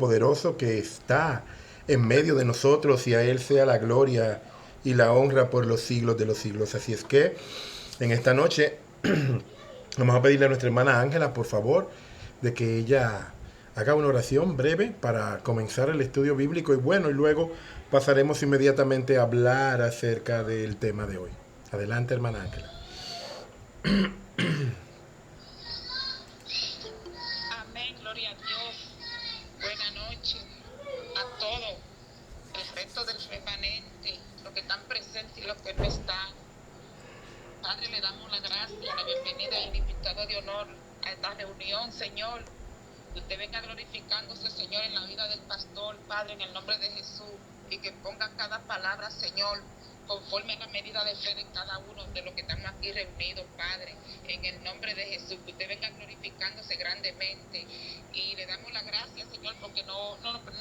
poderoso que está en medio de nosotros, y a Él sea la gloria y la honra por los siglos de los siglos. Así es que en esta noche vamos a pedirle a nuestra hermana Ángela, por favor, de que ella haga una oración breve para comenzar el estudio bíblico, y bueno, y luego pasaremos inmediatamente a hablar acerca del tema de hoy. Adelante, hermana Ángela. Amén, gloria a Dios. Buenas noches a todos, el resto del remanente, los que están presentes y los que no están. Padre, le damos la gracia, la bienvenida y el invitado de honor a esta reunión, Señor. Que usted venga glorificándose, Señor, en la vida del pastor, Padre, en el nombre de Jesús, y que ponga cada palabra, Señor, conforme a la medida de fe de cada uno de los que estamos aquí reunidos, Padre, en el nombre de Jesús, que usted venga glorificándose grandemente, y le damos la gracia, Señor, porque no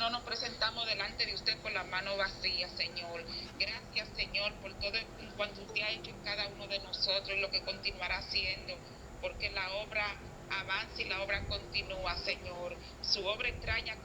nos presentamos delante de usted con la mano vacía, Señor. Gracias, Señor, por todo cuanto usted ha hecho en cada uno de nosotros y lo que continuará haciendo, porque la obra avanza y la obra continúa, Señor. Su obra extraña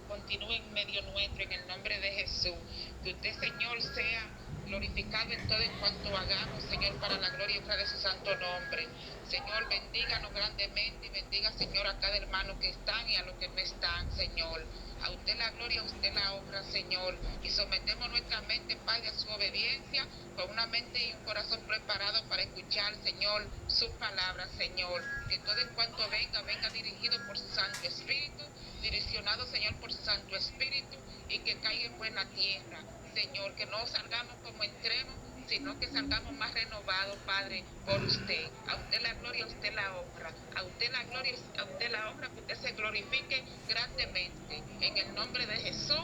continúa en medio nuestro, en el nombre de Jesús. Que usted, Señor, sea glorificado en todo en cuanto hagamos, Señor, para la gloria y honra de su santo nombre. Señor, bendíganos grandemente y bendiga, Señor, a cada hermano que están y a los que no están, Señor. A usted la gloria, a usted la honra, Señor. Y sometemos nuestra mente, Padre, a su obediencia, con una mente y un corazón preparado para escuchar, Señor, su palabra, Señor. Que todo en cuanto venga dirigido por su Santo Espíritu, direccionado, Señor, por su Santo Espíritu, y que caiga en buena tierra, Señor. Que no salgamos como entremos, sino que salgamos más renovados, Padre, por usted. A usted la gloria, a usted la honra. A usted la gloria, a usted la honra, que usted se glorifique grandemente. En el nombre de Jesús,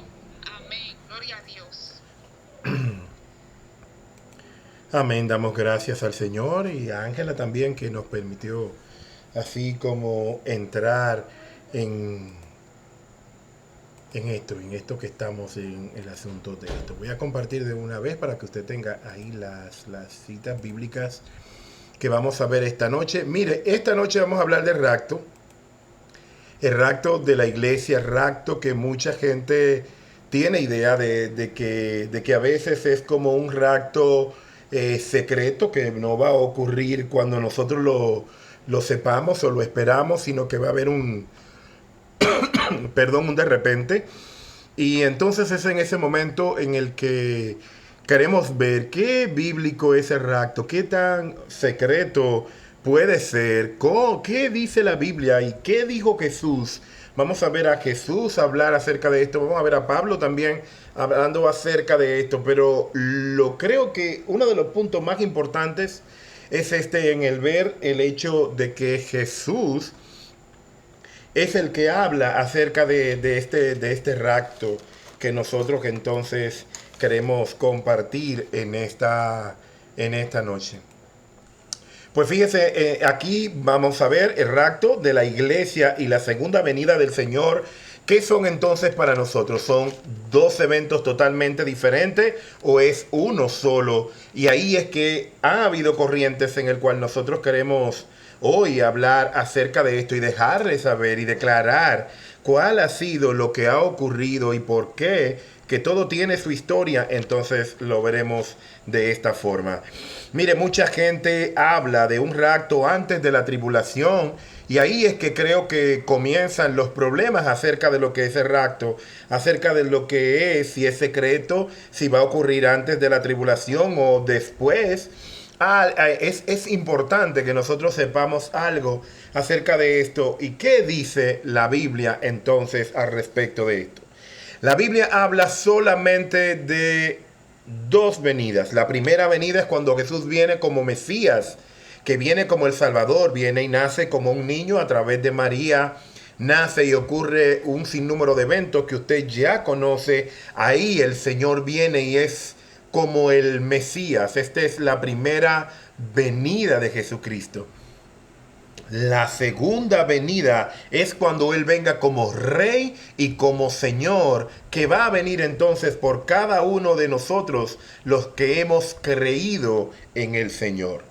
amén. Gloria a Dios. Amén, damos gracias al Señor y a Ángela también, que nos permitió así como entrar en, en esto que estamos en el asunto de esto. Voy a compartir de una vez para que usted tenga ahí las citas bíblicas que vamos a ver esta noche. Mire, esta noche vamos a hablar del rapto. El rapto de la iglesia, rapto que mucha gente tiene idea de que a veces es como un rapto secreto, que no va a ocurrir cuando nosotros lo sepamos o lo esperamos, sino que va a haber un de repente. Y entonces es en ese momento en el que queremos ver qué bíblico es el rapto, qué tan secreto puede ser, qué dice la Biblia y qué dijo Jesús. Vamos a ver a Jesús hablar acerca de esto, vamos a ver a Pablo también hablando acerca de esto, pero creo que uno de los puntos más importantes es en el ver el hecho de que Jesús es el que habla acerca de este rapto que nosotros entonces queremos compartir en esta noche. Pues fíjese, aquí vamos a ver el rapto de la iglesia y la segunda venida del Señor. ¿Qué son entonces para nosotros? ¿Son dos eventos totalmente diferentes o es uno solo? Y ahí es que ha habido corrientes en el cual nosotros queremos hoy hablar acerca de esto y dejarles saber y declarar cuál ha sido lo que ha ocurrido y por qué, que todo tiene su historia. Entonces lo veremos de esta forma. Mire, mucha gente habla de un rapto antes de la tribulación, y ahí es que creo que comienzan los problemas acerca de lo que es el rapto, acerca de lo que es, si es secreto, si va a ocurrir antes de la tribulación o después. Es importante que nosotros sepamos algo acerca de esto y qué dice la Biblia entonces al respecto de esto. La Biblia habla solamente de dos venidas. La primera venida es cuando Jesús viene como Mesías, que viene como el Salvador, viene y nace como un niño a través de María, nace y ocurre un sinnúmero de eventos que usted ya conoce. Ahí el Señor viene y es como el Mesías. Esta es la primera venida de Jesucristo. La segunda venida es cuando Él venga como Rey y como Señor, que va a venir entonces por cada uno de nosotros, los que hemos creído en el Señor.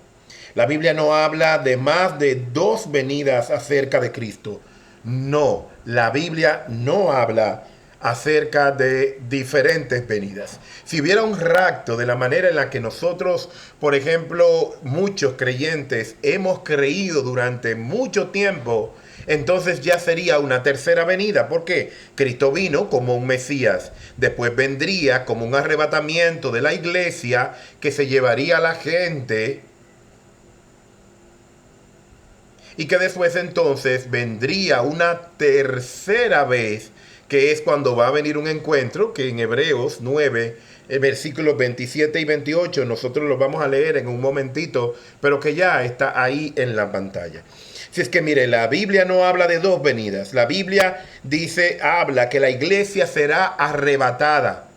La Biblia no habla de más de dos venidas acerca de Cristo. No, la Biblia no habla acerca de diferentes venidas. Si hubiera un rapto de la manera en la que nosotros, por ejemplo, muchos creyentes hemos creído durante mucho tiempo, entonces ya sería una tercera venida. ¿Por qué? Cristo vino como un Mesías. Después vendría como un arrebatamiento de la iglesia que se llevaría a la gente. Y que después entonces vendría una tercera vez, que es cuando va a venir un encuentro, que en Hebreos 9, versículos 27 y 28, nosotros lo vamos a leer en un momentito, pero que ya está ahí en la pantalla. Si es que mire, la Biblia no habla de dos venidas. La Biblia habla que la iglesia será arrebatada.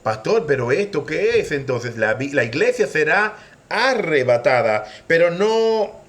Pastor, pero ¿esto qué es? Entonces, la iglesia será arrebatada, pero no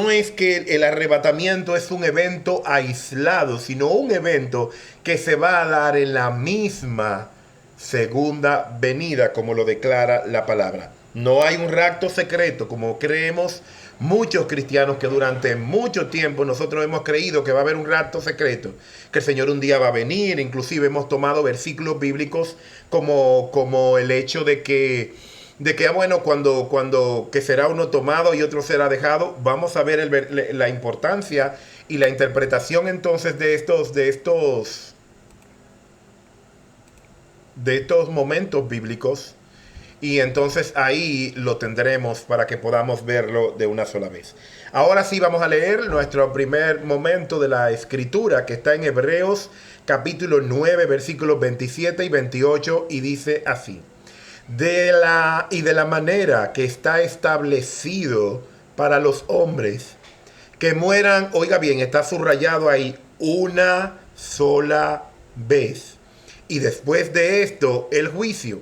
es que el arrebatamiento es un evento aislado, sino un evento que se va a dar en la misma segunda venida, como lo declara la palabra. No hay un rapto secreto, como creemos muchos cristianos, que durante mucho tiempo nosotros hemos creído que va a haber un rapto secreto, que el Señor un día va a venir. Inclusive hemos tomado versículos bíblicos como el hecho de que bueno, cuando que será uno tomado y otro será dejado. Vamos a ver la importancia y la interpretación entonces de estos momentos bíblicos, y entonces ahí lo tendremos para que podamos verlo de una sola vez. Ahora sí vamos a leer nuestro primer momento de la escritura, que está en Hebreos capítulo 9 versículos 27 y 28, y dice así: de la manera que está establecido para los hombres que mueran, oiga bien, está subrayado ahí, una sola vez, y después de esto el juicio.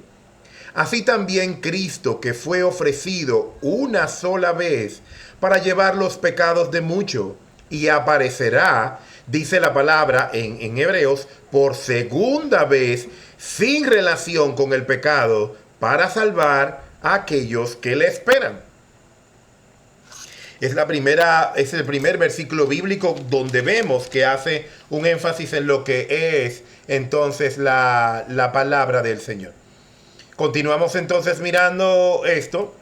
Así también Cristo, que fue ofrecido una sola vez para llevar los pecados de muchos, y aparecerá, dice la palabra en Hebreos, por segunda vez, sin relación con el pecado, para salvar a aquellos que le esperan. Es el primer versículo bíblico donde vemos que hace un énfasis en lo que es entonces la palabra del Señor. Continuamos entonces mirando esto.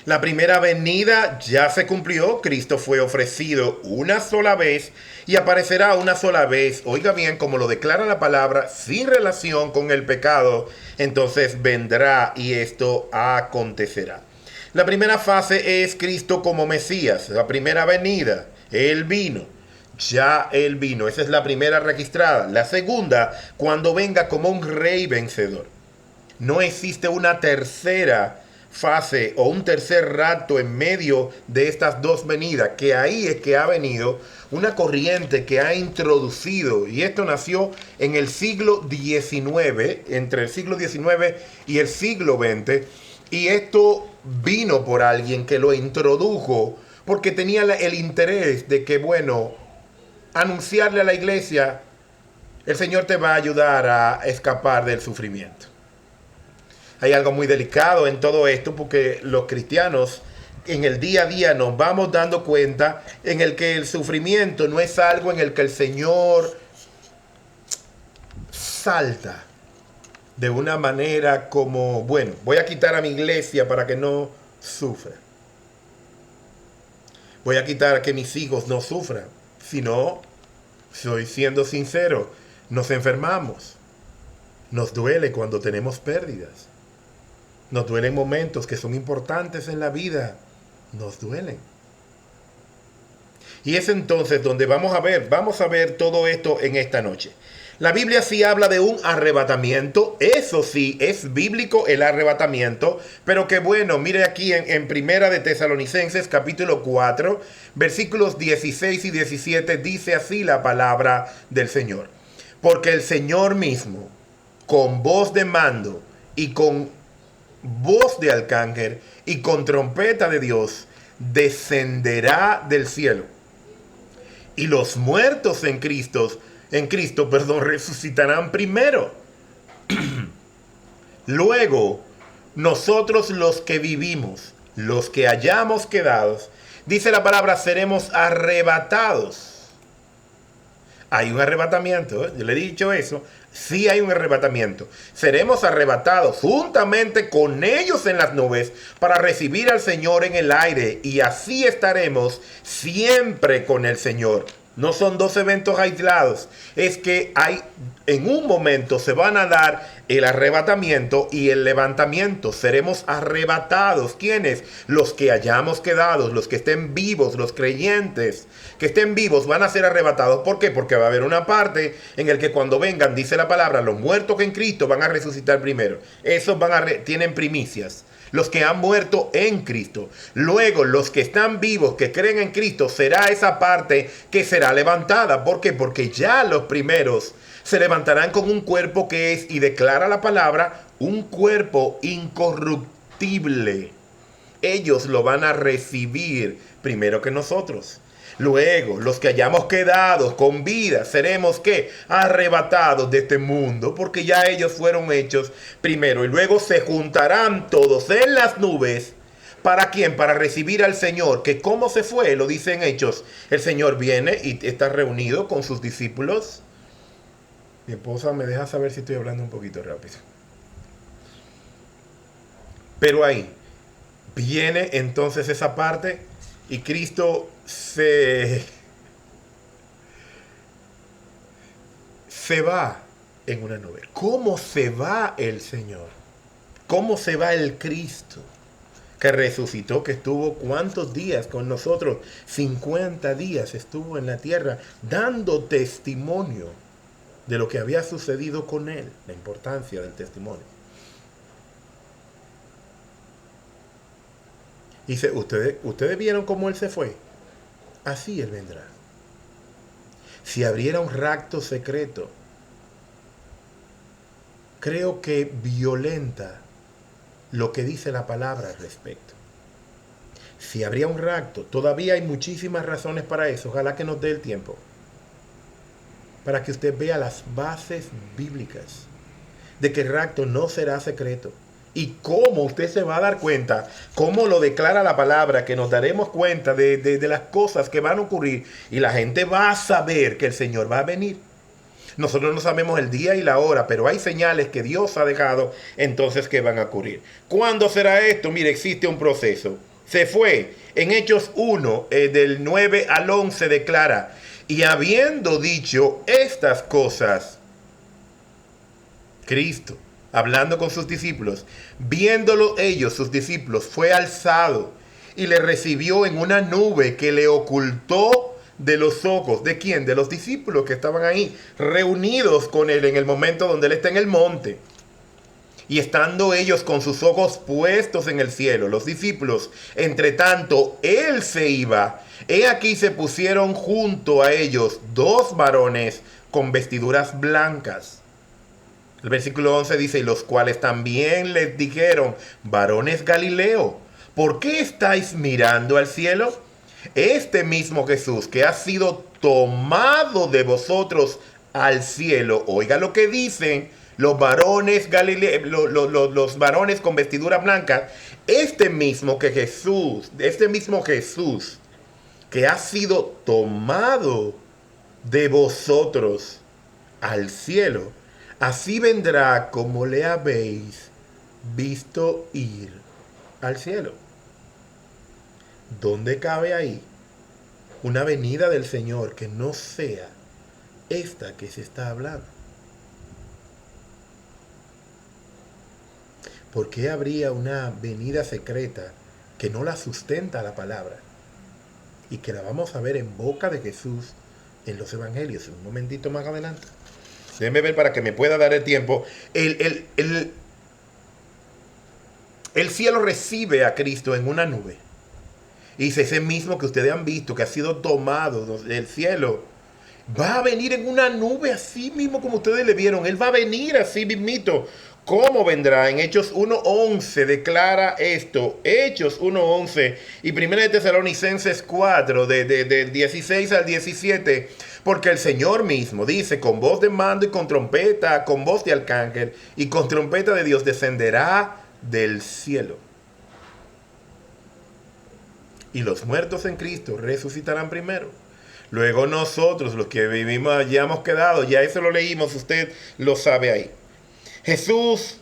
La primera venida ya se cumplió. Cristo fue ofrecido una sola vez y aparecerá una sola vez. Oiga bien, como lo declara la palabra, sin relación con el pecado. Entonces vendrá y esto acontecerá. La primera fase es Cristo como Mesías. La primera venida, Él vino. Ya Él vino. Esa es la primera registrada. La segunda, cuando venga como un rey vencedor. No existe una tercera fase o un tercer rapto en medio de estas dos venidas, que ahí es que ha venido una corriente que ha introducido, y esto nació en el siglo XIX, entre el siglo XIX y el siglo XX, y esto vino por alguien que lo introdujo porque tenía el interés de que, bueno, anunciarle a la iglesia: el Señor te va a ayudar a escapar del sufrimiento. Hay algo muy delicado en todo esto, porque los cristianos en el día a día nos vamos dando cuenta en el que el sufrimiento no es algo en el que el Señor salta de una manera como, bueno, voy a quitar a mi iglesia para que no sufra. Voy a quitar a que mis hijos no sufran. Si no, soy siendo sincero, nos enfermamos. Nos duele cuando tenemos pérdidas. Nos duelen momentos que son importantes en la vida. Nos duelen. Y es entonces donde vamos a ver todo esto en esta noche. La Biblia sí habla de un arrebatamiento. Eso sí, es bíblico el arrebatamiento. Pero que bueno, mire aquí en Primera de Tesalonicenses capítulo 4, versículos 16 y 17, dice así la palabra del Señor. Porque el Señor mismo, con voz de mando y con voz de arcángel y con trompeta de Dios, descenderá del cielo. Y los muertos en Cristo, resucitarán primero. Luego, nosotros los que vivimos, los que hayamos quedado, Dice la palabra, seremos arrebatados. Hay un arrebatamiento, ¿eh? Yo le he dicho eso. Sí hay un arrebatamiento. Seremos arrebatados juntamente con ellos en las nubes para recibir al Señor en el aire. Y así estaremos siempre con el Señor. No son dos eventos aislados. Es que en un momento se van a dar el arrebatamiento y el levantamiento. Seremos arrebatados. ¿Quiénes? Los que hayamos quedado, los que estén vivos, los creyentes que estén vivos van a ser arrebatados. ¿Por qué? Porque va a haber una parte en el que cuando vengan, dice la palabra, los muertos que en Cristo van a resucitar primero. Esos tienen primicias. Los que han muerto en Cristo. Luego, los que están vivos, que creen en Cristo, será esa parte que será levantada. ¿Por qué? Porque ya los primeros se levantarán con un cuerpo que es, y declara la palabra, un cuerpo incorruptible. Ellos lo van a recibir primero que nosotros. Luego, los que hayamos quedado con vida, seremos ¿qué? Arrebatados de este mundo, porque ya ellos fueron hechos primero. Y luego se juntarán todos en las nubes. ¿Para quién? Para recibir al Señor. Que cómo se fue, lo dicen Hechos. El Señor viene y está reunido con sus discípulos. Mi esposa me deja saber si estoy hablando un poquito rápido. Pero ahí viene entonces esa parte y Cristo se va en una nube. ¿Cómo se va el Señor? ¿Cómo se va el Cristo que resucitó, que estuvo cuántos días con nosotros? 50 días estuvo en la tierra dando testimonio de lo que había sucedido con él, la importancia del testimonio. Dice, ustedes vieron cómo él se fue. Así él vendrá. Si abriera un rapto secreto, creo que violenta lo que dice la palabra al respecto. Si habría un rapto, todavía hay muchísimas razones para eso. Ojalá que nos dé el tiempo para que usted vea las bases bíblicas de que el rapto no será secreto. Y cómo usted se va a dar cuenta, cómo lo declara la palabra, que nos daremos cuenta de las cosas que van a ocurrir. Y la gente va a saber que el Señor va a venir. Nosotros no sabemos el día y la hora, pero hay señales que Dios ha dejado entonces que van a ocurrir. ¿Cuándo será esto? Mire, existe un proceso. Se fue. En Hechos 1, del 9 al 11 declara, y habiendo dicho estas cosas, Cristo, hablando con sus discípulos, viéndolo ellos, sus discípulos, fue alzado y le recibió en una nube que le ocultó de los ojos. ¿De quién? De los discípulos que estaban ahí, reunidos con él en el momento donde él está en el monte. Y estando ellos con sus ojos puestos en el cielo, los discípulos, entre tanto él se iba, he aquí se pusieron junto a ellos dos varones con vestiduras blancas. El versículo 11 dice, y los cuales también les dijeron, varones Galileo, ¿por qué estáis mirando al cielo? Este mismo Jesús que ha sido tomado de vosotros al cielo, oiga lo que dicen los varones Galileo, los varones con vestidura blanca, este mismo Jesús que ha sido tomado de vosotros al cielo, así vendrá como le habéis visto ir al cielo. ¿Dónde cabe ahí una venida del Señor que no sea esta que se está hablando? ¿Por qué habría una venida secreta que no la sustenta la palabra? Y que la vamos a ver en boca de Jesús en los evangelios. Un momentito más adelante. Déjenme ver para que me pueda dar el tiempo. El cielo recibe a Cristo en una nube. Y dice, ese mismo que ustedes han visto, que ha sido tomado del cielo, va a venir en una nube así mismo como ustedes le vieron. Él va a venir así mismito. ¿Cómo vendrá? En Hechos 1.11 declara esto. Hechos 1.11 y 1 de Tesalonicenses 4, de 16 al 17. Porque el Señor mismo dice, con voz de mando y con trompeta, con voz de arcángel y con trompeta de Dios descenderá del cielo. y los muertos en Cristo resucitarán primero. Luego nosotros, los que vivimos, ya hemos quedado, ya eso lo leímos, usted lo sabe ahí. Jesús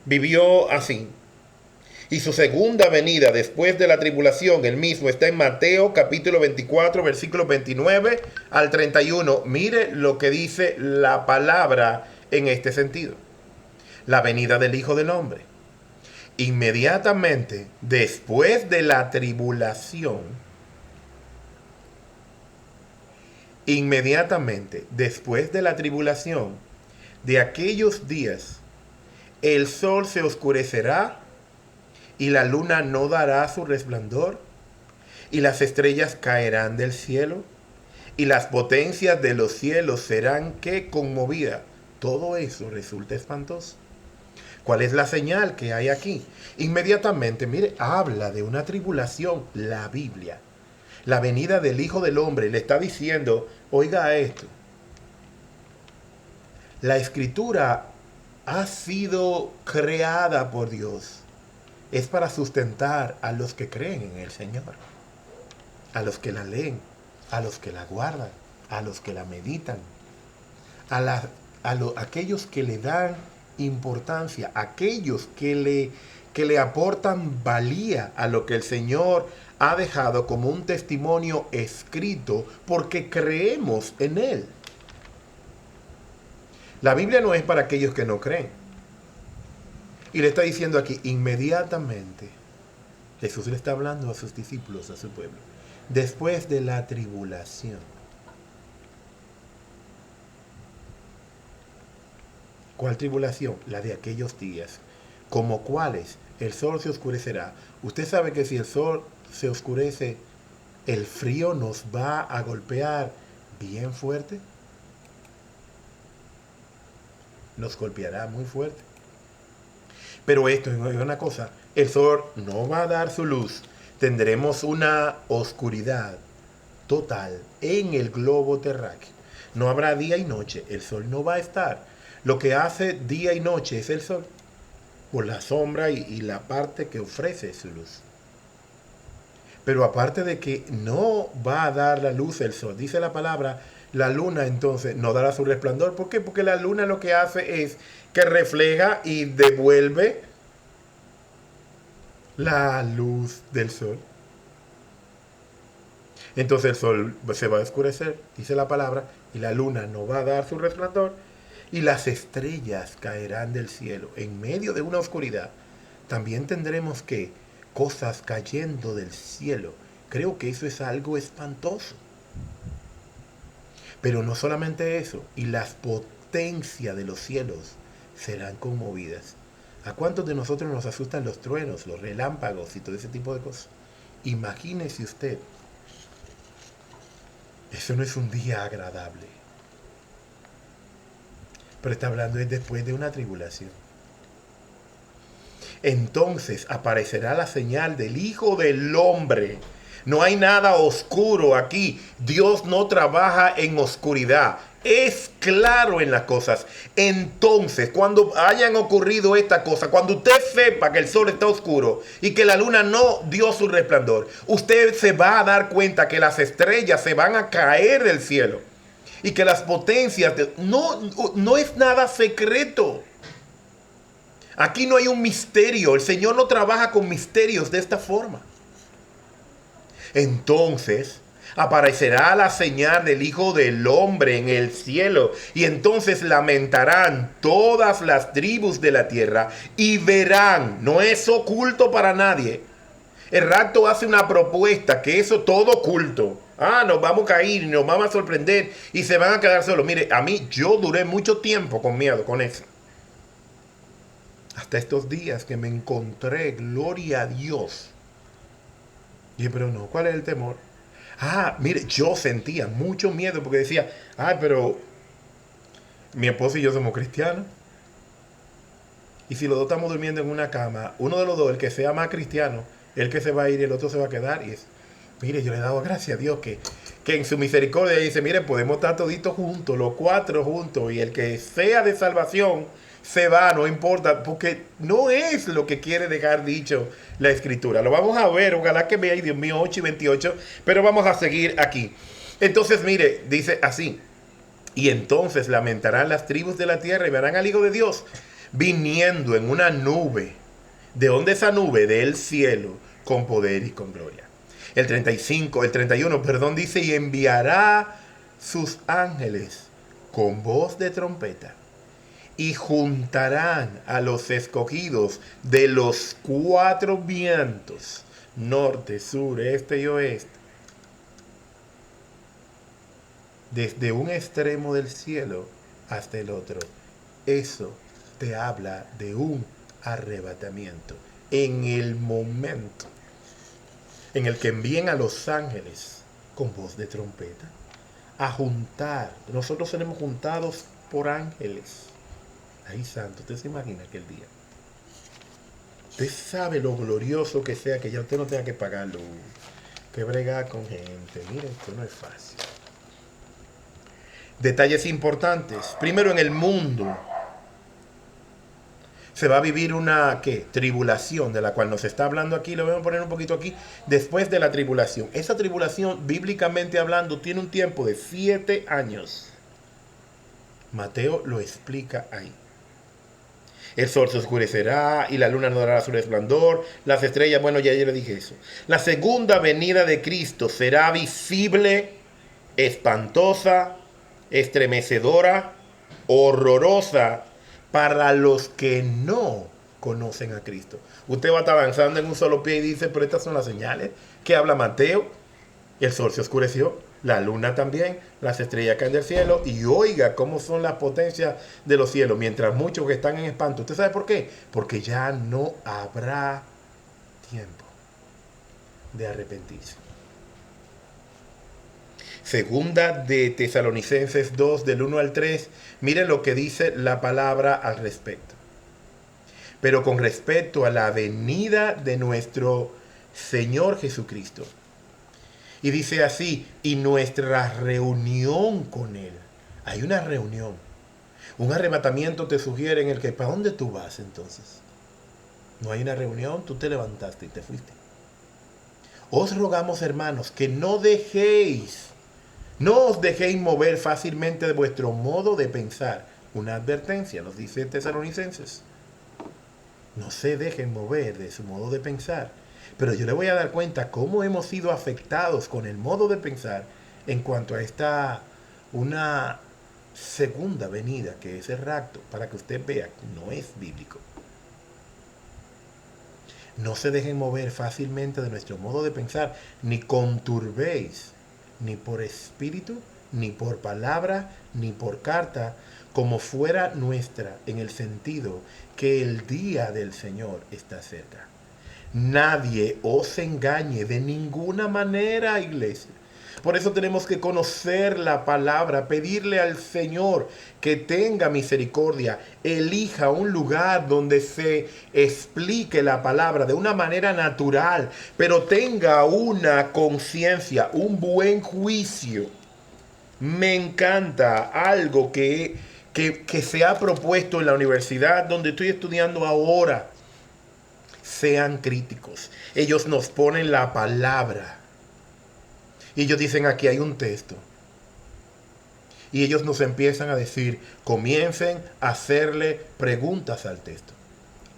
vivió así. Y su segunda venida después de la tribulación, el mismo está en Mateo capítulo 24, versículos 29 al 31. Mire lo que dice la palabra en este sentido. La venida del Hijo del Hombre. Inmediatamente después de la tribulación, de aquellos días, el sol se oscurecerá y la luna no dará su resplandor, y las estrellas caerán del cielo, y las potencias de los cielos serán que conmovidas. Todo eso resulta espantoso. ¿Cuál es la señal que hay aquí? Inmediatamente, mire, habla de una tribulación, la Biblia. La venida del Hijo del Hombre le está diciendo, oiga esto. La Escritura ha sido creada por Dios. Es para sustentar a los que creen en el Señor, a los que la leen, a los que la guardan, a los que la meditan, aquellos que le dan importancia, aquellos que le aportan valía a lo que el Señor ha dejado como un testimonio escrito porque creemos en Él. La Biblia no es para aquellos que no creen. Y le está diciendo aquí, inmediatamente, Jesús le está hablando a sus discípulos, a su pueblo, después de la tribulación. ¿Cuál tribulación? La de aquellos días, como cuáles el sol se oscurecerá. Usted sabe que si el sol se oscurece, el frío nos va a golpear bien fuerte. Nos golpeará muy fuerte. Pero esto es una cosa, el sol no va a dar su luz. Tendremos una oscuridad total en el globo terráqueo. No habrá día y noche, el sol no va a estar. Lo que hace día y noche es el sol, por la sombra y la parte que ofrece su luz. Pero aparte de que no va a dar la luz el sol, dice la palabra, la luna entonces no dará su resplandor. ¿Por qué? Porque la luna lo que hace es que refleja y devuelve la luz del sol. Entonces el sol se va a oscurecer, dice la palabra, y la luna no va a dar su resplandor, y las estrellas caerán del cielo. En medio de una oscuridad, también tendremos que cosas cayendo del cielo. Creo que eso es algo espantoso. Pero no solamente eso, y las potencias de los cielos serán conmovidas. ¿A cuántos de nosotros nos asustan los truenos, los relámpagos y todo ese tipo de cosas? Imagínese usted. Eso no es un día agradable. Pero está hablando es después de una tribulación. Entonces aparecerá la señal del Hijo del Hombre. No hay nada oscuro aquí. Dios no trabaja en oscuridad. Es claro en las cosas. Entonces, cuando hayan ocurrido esta cosa, cuando usted sepa que el sol está oscuro y que la luna no dio su resplandor, usted se va a dar cuenta que las estrellas se van a caer del cielo y que las potencias no es nada secreto. Aquí no hay un misterio. El Señor no trabaja con misterios de esta forma. Entonces aparecerá la señal del Hijo del Hombre en el cielo, y entonces lamentarán todas las tribus de la tierra y verán. No es oculto para nadie. El rapto hace una propuesta que eso todo oculto. Nos vamos a caer y nos vamos a sorprender y se van a quedar solos. Mire, yo duré mucho tiempo con miedo con eso. Hasta estos días que me encontré, gloria a Dios. Y pero no, ¿cuál es el temor? Mire, yo sentía mucho miedo porque decía, pero mi esposo y yo somos cristianos. Y si los dos estamos durmiendo en una cama, uno de los dos, el que sea más cristiano, el que se va a ir y el otro se va a quedar. Mire, yo le he dado gracias a Dios que en su misericordia dice, mire, podemos estar toditos juntos, los cuatro juntos, y el que sea de salvación, se va, no importa, porque no es lo que quiere dejar dicho la escritura. Lo vamos a ver, ojalá que veáis, Dios mío, 8:28, pero vamos a seguir aquí. Entonces, mire, dice así: y entonces lamentarán las tribus de la tierra y verán al Hijo de Dios viniendo en una nube. ¿De dónde esa nube? Del cielo, con poder y con gloria. El 31, perdón, dice: y enviará sus ángeles con voz de trompeta y juntarán a los escogidos de los 4 vientos, norte, sur, este y oeste, desde un extremo del cielo hasta el otro. Eso te habla de un arrebatamiento. En el momento en el que envíen a los ángeles con voz de trompeta a juntar, nosotros seremos juntados por ángeles. Ay, santo, usted se imagina aquel día. Usted sabe lo glorioso que sea, que ya usted no tenga que pagar luz, que bregar con gente. Mire, esto no es fácil. Detalles importantes. Primero, en el mundo se va a vivir una, ¿qué? Tribulación, de la cual nos está hablando aquí. Lo voy a poner un poquito aquí. Después de la tribulación. Esa tribulación, bíblicamente hablando, tiene un tiempo de 7 años. Mateo lo explica ahí. El sol se oscurecerá y la luna no dará su resplandor. Las estrellas, bueno, ya le dije eso. La segunda venida de Cristo será visible, espantosa, estremecedora, horrorosa para los que no conocen a Cristo. Usted va a estar avanzando en un solo pie y dice: pero estas son las señales que habla Mateo. El sol se oscureció, la luna también, las estrellas caen del cielo, y oiga cómo son las potencias de los cielos, mientras muchos que están en espanto. ¿Usted sabe por qué? Porque ya no habrá tiempo de arrepentirse. Segunda de Tesalonicenses 2, del 1 al 3, miren lo que dice la palabra al respecto. Pero con respecto a la venida de nuestro Señor Jesucristo. Y dice así: y nuestra reunión con Él. Hay una reunión. Un arrebatamiento te sugiere en el que, ¿para dónde tú vas entonces? No hay una reunión, tú te levantaste y te fuiste. Os rogamos, hermanos, que no os dejéis mover fácilmente de vuestro modo de pensar. Una advertencia, nos dice Tesalonicenses. No se dejen mover de su modo de pensar. Pero yo le voy a dar cuenta cómo hemos sido afectados con el modo de pensar en cuanto a una segunda venida, que es el rapto, para que usted vea que no es bíblico. No se dejen mover fácilmente de nuestro modo de pensar, ni conturbéis, ni por espíritu, ni por palabra, ni por carta, como fuera nuestra, en el sentido que el día del Señor está cerca. Nadie os engañe de ninguna manera, iglesia. Por eso tenemos que conocer la palabra, pedirle al Señor que tenga misericordia, elija un lugar donde se explique la palabra de una manera natural, pero tenga una conciencia, un buen juicio. Me encanta algo que se ha propuesto en la universidad donde estoy estudiando ahora. Sean críticos. Ellos nos ponen la palabra. Y ellos dicen: aquí hay un texto. Y ellos nos empiezan a decir: comiencen a hacerle preguntas al texto,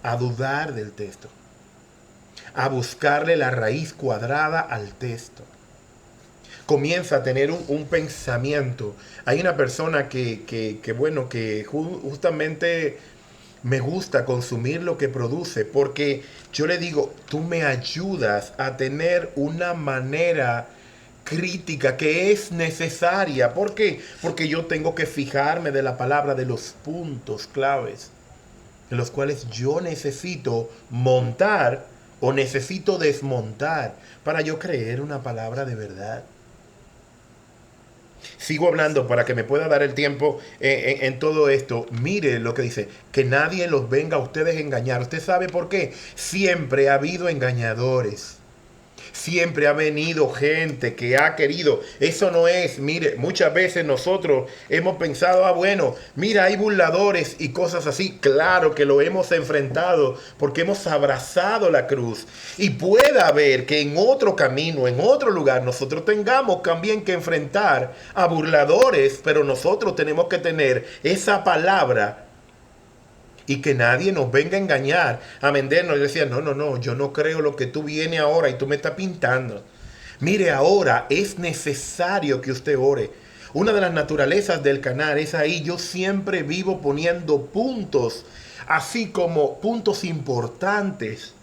a dudar del texto, a buscarle la raíz cuadrada al texto. Comienza a tener un pensamiento. Hay una persona que justamente me gusta consumir lo que produce, porque yo le digo: tú me ayudas a tener una manera crítica que es necesaria. ¿Por qué? Porque yo tengo que fijarme de la palabra, de los puntos claves en los cuales yo necesito montar o necesito desmontar para yo creer una palabra de verdad. Sigo hablando para que me pueda dar el tiempo en todo esto. Mire lo que dice: que nadie los venga a ustedes a engañar. ¿Usted sabe por qué? Siempre ha habido engañadores. Siempre ha venido gente que ha querido. Eso no es, mire, muchas veces nosotros hemos pensado, bueno, mira, hay burladores y cosas así. Claro que lo hemos enfrentado porque hemos abrazado la cruz. Y puede haber que en otro camino, en otro lugar, nosotros tengamos también que enfrentar a burladores, pero nosotros tenemos que tener esa palabra y que nadie nos venga a engañar, a vendernos. Yo decía, no, yo no creo lo que tú vienes ahora y tú me estás pintando. Mire, ahora es necesario que usted ore. Una de las naturalezas del canal es ahí. Yo siempre vivo poniendo puntos, así como puntos importantes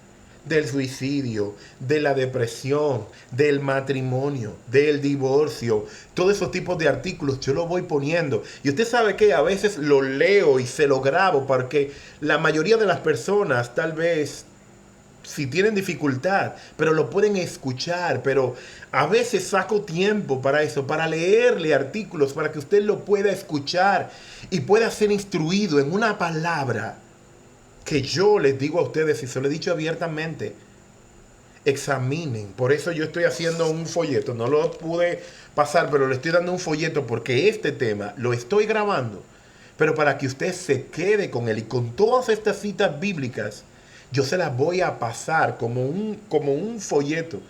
del suicidio, de la depresión, del matrimonio, del divorcio, todos esos tipos de artículos yo lo voy poniendo. Y usted sabe que a veces lo leo y se lo grabo porque la mayoría de las personas tal vez si tienen dificultad, pero lo pueden escuchar, pero a veces saco tiempo para eso, para leerle artículos, para que usted lo pueda escuchar y pueda ser instruido en una palabra que yo les digo a ustedes, y se lo he dicho abiertamente, examinen. Por eso yo estoy haciendo un folleto, no lo pude pasar, pero le estoy dando un folleto porque este tema lo estoy grabando, pero para que usted se quede con él y con todas estas citas bíblicas, yo se las voy a pasar como un folleto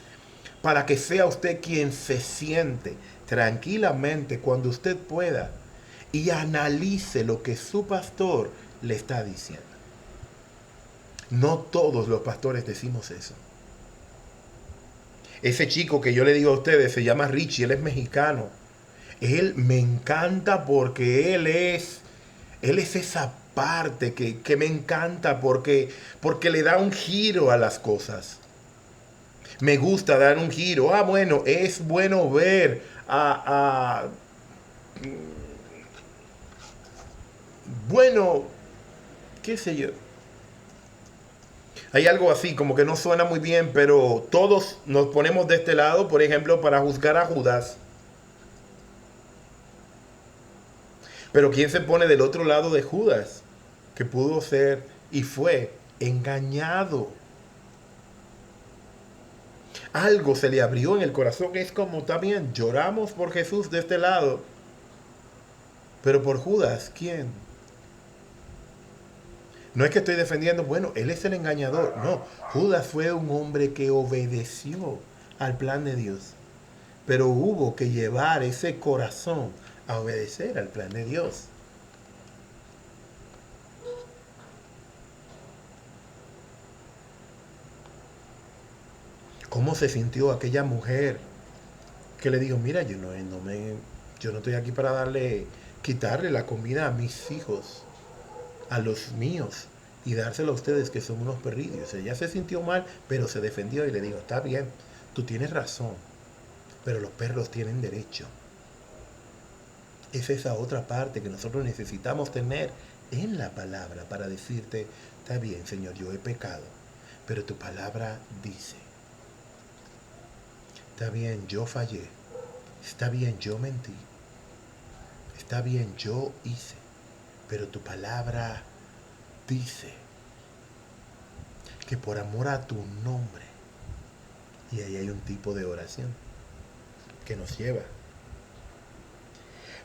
para que sea usted quien se siente tranquilamente cuando usted pueda y analice lo que su pastor le está diciendo. No todos los pastores decimos eso. Ese chico que yo le digo a ustedes se llama Richie, él es mexicano. Él me encanta porque él es esa parte que me encanta porque le da un giro a las cosas. Me gusta dar un giro. Bueno, es bueno ver bueno, qué sé yo. Hay algo así, como que no suena muy bien, pero todos nos ponemos de este lado, por ejemplo, para juzgar a Judas. Pero ¿quién se pone del otro lado de Judas? Que pudo ser y fue engañado. Algo se le abrió en el corazón. Es como, está bien, lloramos por Jesús de este lado. Pero por Judas, ¿quién? No es que estoy defendiendo, bueno, él es el engañador. No, Judas fue un hombre que obedeció al plan de Dios. Pero hubo que llevar ese corazón a obedecer al plan de Dios. ¿Cómo se sintió aquella mujer que le dijo, mira, yo no estoy aquí para quitarle la comida a mis hijos, a los míos, y dárselo a ustedes que son unos perrillos? Ella se sintió mal, pero se defendió y le dijo, está bien, tú tienes razón, pero los perros tienen derecho. Es esa otra parte que nosotros necesitamos tener en la palabra para decirte, está bien, Señor, yo he pecado, pero tu palabra dice, está bien, yo fallé, está bien, yo mentí, está bien, yo hice, pero tu palabra dice que por amor a tu nombre, y ahí hay un tipo de oración que nos lleva.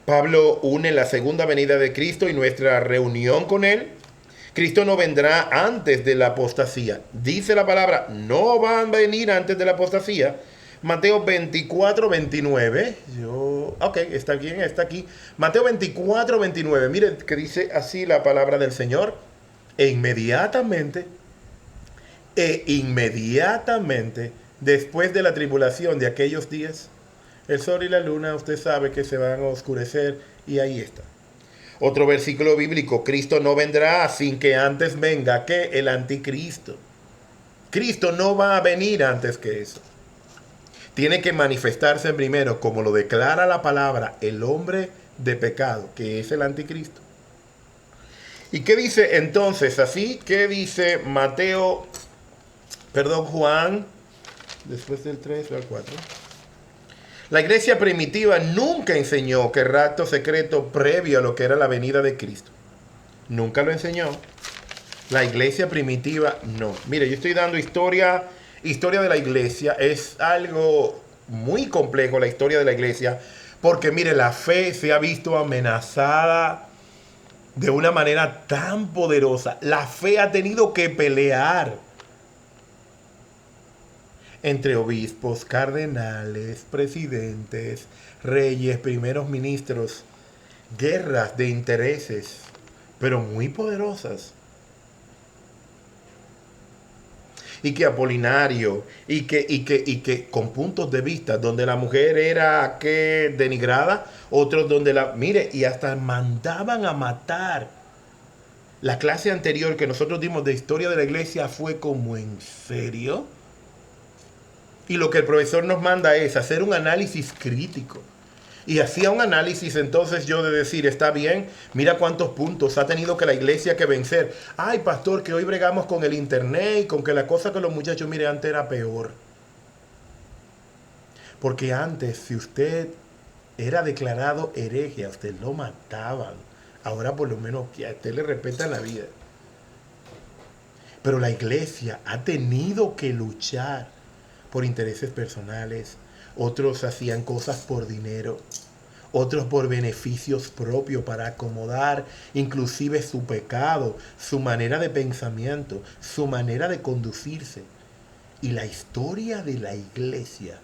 Pablo une la segunda venida de Cristo y nuestra reunión con Él. Cristo no vendrá antes de la apostasía. Dice la palabra, no van a venir antes de la apostasía. Mateo 24, 29. Está bien, está aquí. Mateo 24, 29. Miren que dice así la palabra del Señor. E inmediatamente, después de la tribulación de aquellos días, el sol y la luna, usted sabe que se van a oscurecer, y ahí está. Otro versículo bíblico, Cristo no vendrá sin que antes venga, ¿qué? El anticristo. Cristo no va a venir antes que eso. Tiene que manifestarse primero, como lo declara la palabra, el hombre de pecado, que es el anticristo. ¿Y qué dice entonces así? ¿Qué dice Juan, después del 3 al 4? La iglesia primitiva nunca enseñó que rapto secreto previo a lo que era la venida de Cristo. Nunca lo enseñó. La iglesia primitiva no. Mire, yo estoy dando historia historia de la iglesia es algo muy complejo, la historia de la iglesia, porque mire, la fe se ha visto amenazada de una manera tan poderosa. La fe ha tenido que pelear entre obispos, cardenales, presidentes, reyes, primeros ministros, guerras de intereses, pero muy poderosas. Y que Apolinario, y que con puntos de vista donde la mujer era que denigrada, otros donde mire, y hasta mandaban a matar. La clase anterior que nosotros dimos de historia de la iglesia fue como en serio. Y lo que el profesor nos manda es hacer un análisis crítico. Y hacía un análisis entonces yo de decir, está bien, mira cuántos puntos ha tenido que la iglesia que vencer. Ay, pastor, que hoy bregamos con el internet y con que la cosa que los muchachos, mire, antes era peor. Porque antes, si usted era declarado hereje, a usted lo mataban. Ahora por lo menos que a usted le respetan la vida. Pero la iglesia ha tenido que luchar por intereses personales. Otros hacían cosas por dinero, otros por beneficios propios para acomodar inclusive su pecado, su manera de pensamiento, su manera de conducirse. Y la historia de la iglesia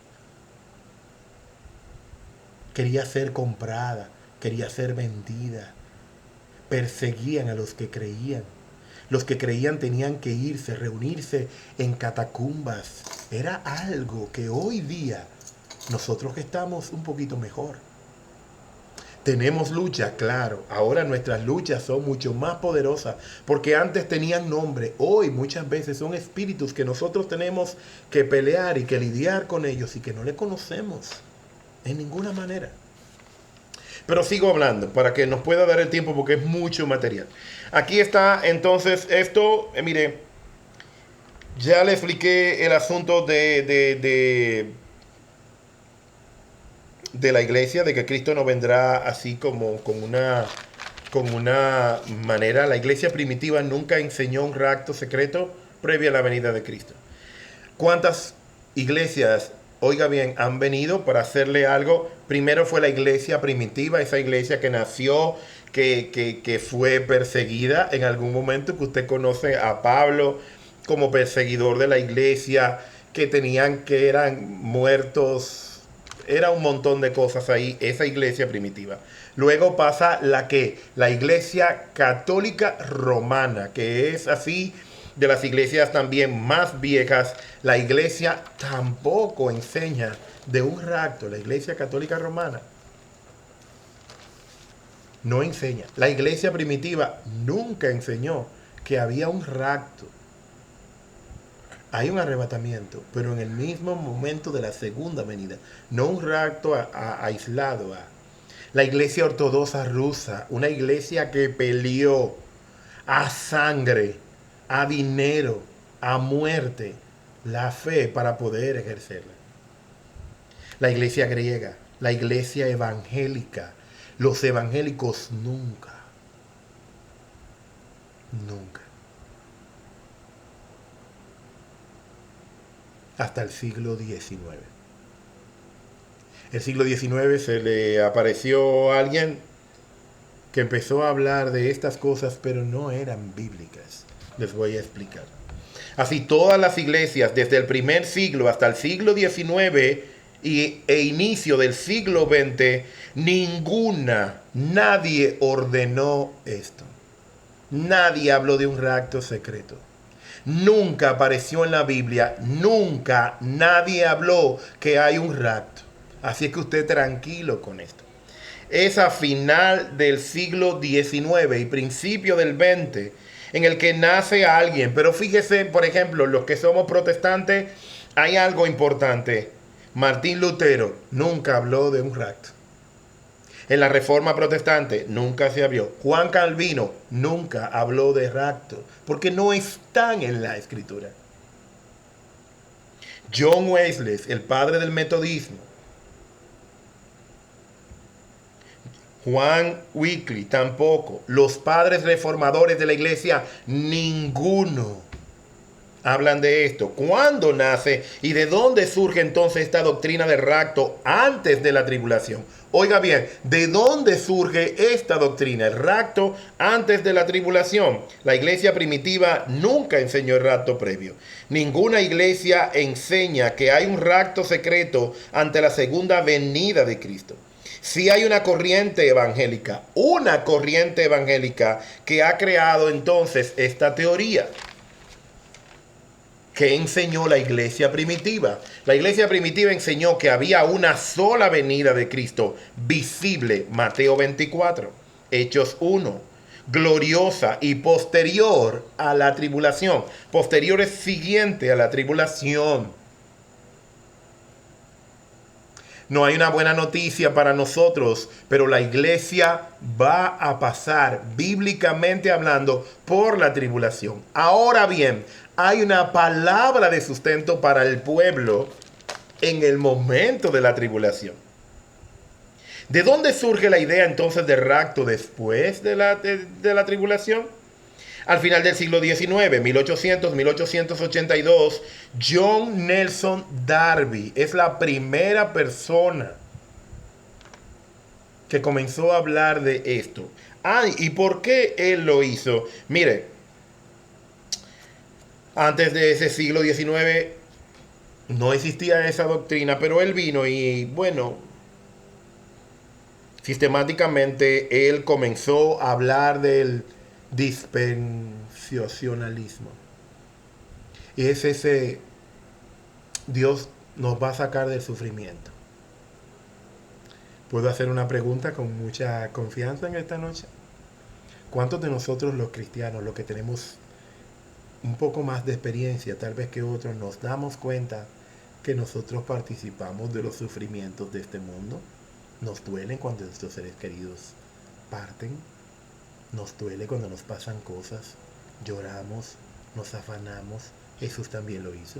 quería ser comprada, quería ser vendida. Perseguían a los que creían. Los que creían tenían que irse, reunirse en catacumbas. Era algo que hoy día nosotros estamos un poquito mejor. Tenemos lucha, claro. Ahora nuestras luchas son mucho más poderosas porque antes tenían nombre. Hoy muchas veces son espíritus que nosotros tenemos que pelear y que lidiar con ellos y que no le conocemos en ninguna manera. Pero sigo hablando para que nos pueda dar el tiempo porque es mucho material. Aquí está entonces esto, mire, ya le expliqué el asunto de la iglesia, de que Cristo no vendrá así como con una manera. La iglesia primitiva nunca enseñó un rapto secreto previo a la venida de Cristo. ¿Cuántas iglesias, oiga bien, han venido para hacerle algo? Primero fue la iglesia primitiva, esa iglesia que nació, que fue perseguida en algún momento, que usted conoce a Pablo como perseguidor de la iglesia, que eran muertos. Era un montón de cosas ahí, esa iglesia primitiva. Luego pasa la iglesia católica romana, que es así de las iglesias también más viejas. La iglesia tampoco enseña de un rapto. La iglesia católica romana no enseña. La iglesia primitiva nunca enseñó que había un rapto. Hay un arrebatamiento, pero en el mismo momento de la segunda venida, no un rapto aislado. La iglesia ortodoxa rusa, una iglesia que peleó a sangre, a dinero, a muerte, la fe para poder ejercerla. La iglesia griega, la iglesia evangélica, los evangélicos nunca. Hasta el siglo XIX. El siglo XIX se le apareció a alguien que empezó a hablar de estas cosas, pero no eran bíblicas. Les voy a explicar. Así todas las iglesias, desde el primer siglo hasta el siglo XIX e inicio del siglo XX, nadie ordenó esto. Nadie habló de un rapto secreto. Nunca apareció en la Biblia, nunca nadie habló que hay un rapto. Así es que usted tranquilo con esto. Es a final del siglo XIX y principio del XX en el que nace alguien. Pero fíjese, por ejemplo, los que somos protestantes, hay algo importante. Martín Lutero nunca habló de un rapto. En la Reforma Protestante nunca se habló. Juan Calvino nunca habló de rapto, porque no están en la Escritura. John Wesley, el padre del metodismo. Juan Wycliffe tampoco. Los padres reformadores de la iglesia, ninguno hablan de esto. ¿Cuándo nace y de dónde surge entonces esta doctrina del rapto antes de la tribulación? Oiga bien, ¿de dónde surge esta doctrina, el rapto antes de la tribulación? La iglesia primitiva nunca enseñó el rapto previo. Ninguna iglesia enseña que hay un rapto secreto ante la segunda venida de Cristo. Sí hay una corriente evangélica que ha creado entonces esta teoría. ¿Qué enseñó la iglesia primitiva? La iglesia primitiva enseñó que había una sola venida de Cristo visible, Mateo 24, Hechos 1, gloriosa y posterior a la tribulación. Posterior es siguiente a la tribulación. No hay una buena noticia para nosotros, pero la iglesia va a pasar, bíblicamente hablando, por la tribulación. Ahora bien, hay una palabra de sustento para el pueblo en el momento de la tribulación. ¿De dónde surge la idea entonces del rapto después de la tribulación? Al final del siglo XIX, 1882, John Nelson Darby es la primera persona que comenzó a hablar de esto. ¿Y por qué él lo hizo? Mire, antes de ese siglo XIX no existía esa doctrina, pero él vino y, bueno, sistemáticamente él comenzó a hablar del dispensacionalismo. Y es ese: Dios nos va a sacar del sufrimiento. ¿Puedo hacer una pregunta con mucha confianza en esta noche? ¿Cuántos de nosotros los cristianos, los que tenemos un poco más de experiencia tal vez que otros, nos damos cuenta que nosotros participamos de los sufrimientos de este mundo? Nos duelen cuando nuestros seres queridos parten. Nos duele cuando nos pasan cosas, lloramos, nos afanamos. Jesús también lo hizo.